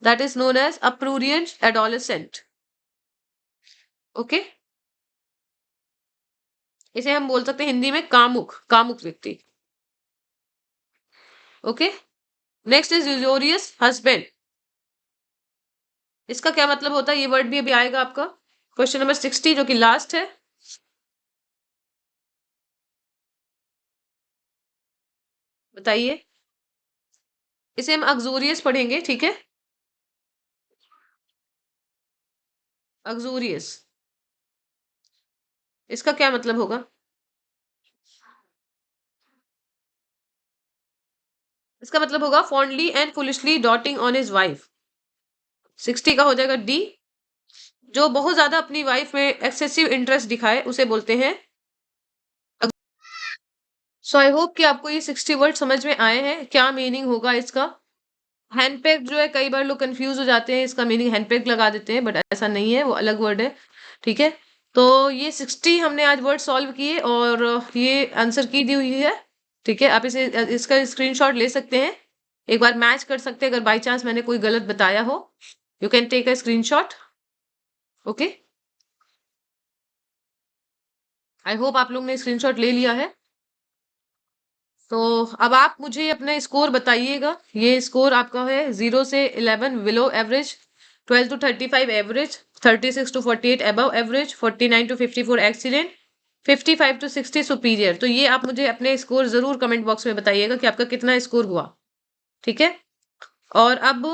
that is known as a prurient adolescent. Okay, इसे हम बोल सकते हैं हिंदी में कामुक, कामुक व्यक्ति। Okay, next is uxorious husband. इसका क्या मतलब होता है? ये वर्ड भी अभी आएगा आपका क्वेश्चन नंबर 60 जो कि लास्ट है। बताइए, इसे हम अक्सोरियस पढ़ेंगे। ठीक है, अक्सोरियस, इसका क्या मतलब होगा? इसका मतलब होगा fondly and foolishly doting on his wife. 60 का हो जाएगा डी, जो बहुत ज्यादा अपनी वाइफ में एक्सेसिव इंटरेस्ट दिखाए उसे बोलते हैं। सो आई होप कि आपको ये 60 वर्ड समझ में आए हैं, क्या मीनिंग होगा इसका। हैंडपैक जो है, कई बार लोग कंफ्यूज हो जाते हैं, इसका मीनिंग हैंडपैक लगा देते हैं, बट ऐसा नहीं है, वो अलग वर्ड है। ठीक है, तो ये 60 हमने आज वर्ड सॉल्व किए और ये आंसर की दी हुई है। ठीक है, आप इसे इसका स्क्रीनशॉट ले सकते हैं, एक बार मैच कर सकते हैं, अगर बाई चांस मैंने कोई गलत बताया हो, you can take a screenshot. Okay, I hope आप लोग ने स्क्रीनशॉट ले लिया है। तो अब आप मुझे अपना स्कोर बताइएगा। ये स्कोर आपका है 0 से 11 below average, 12 to 35 average, 36 to 48 above average, 49 to 54 excellent, 55 to 60 superior. तो ये आप मुझे अपने स्कोर जरूर कमेंट बॉक्स में बताइएगा कि आपका कितना स्कोर हुआ। ठीक है, और अब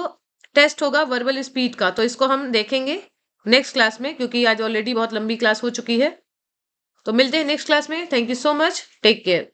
टेस्ट होगा वर्बल स्पीड का, तो इसको हम देखेंगे नेक्स्ट क्लास में, क्योंकि आज ऑलरेडी बहुत लंबी क्लास हो चुकी है। तो मिलते हैं नेक्स्ट क्लास में। Thank you so much, take care.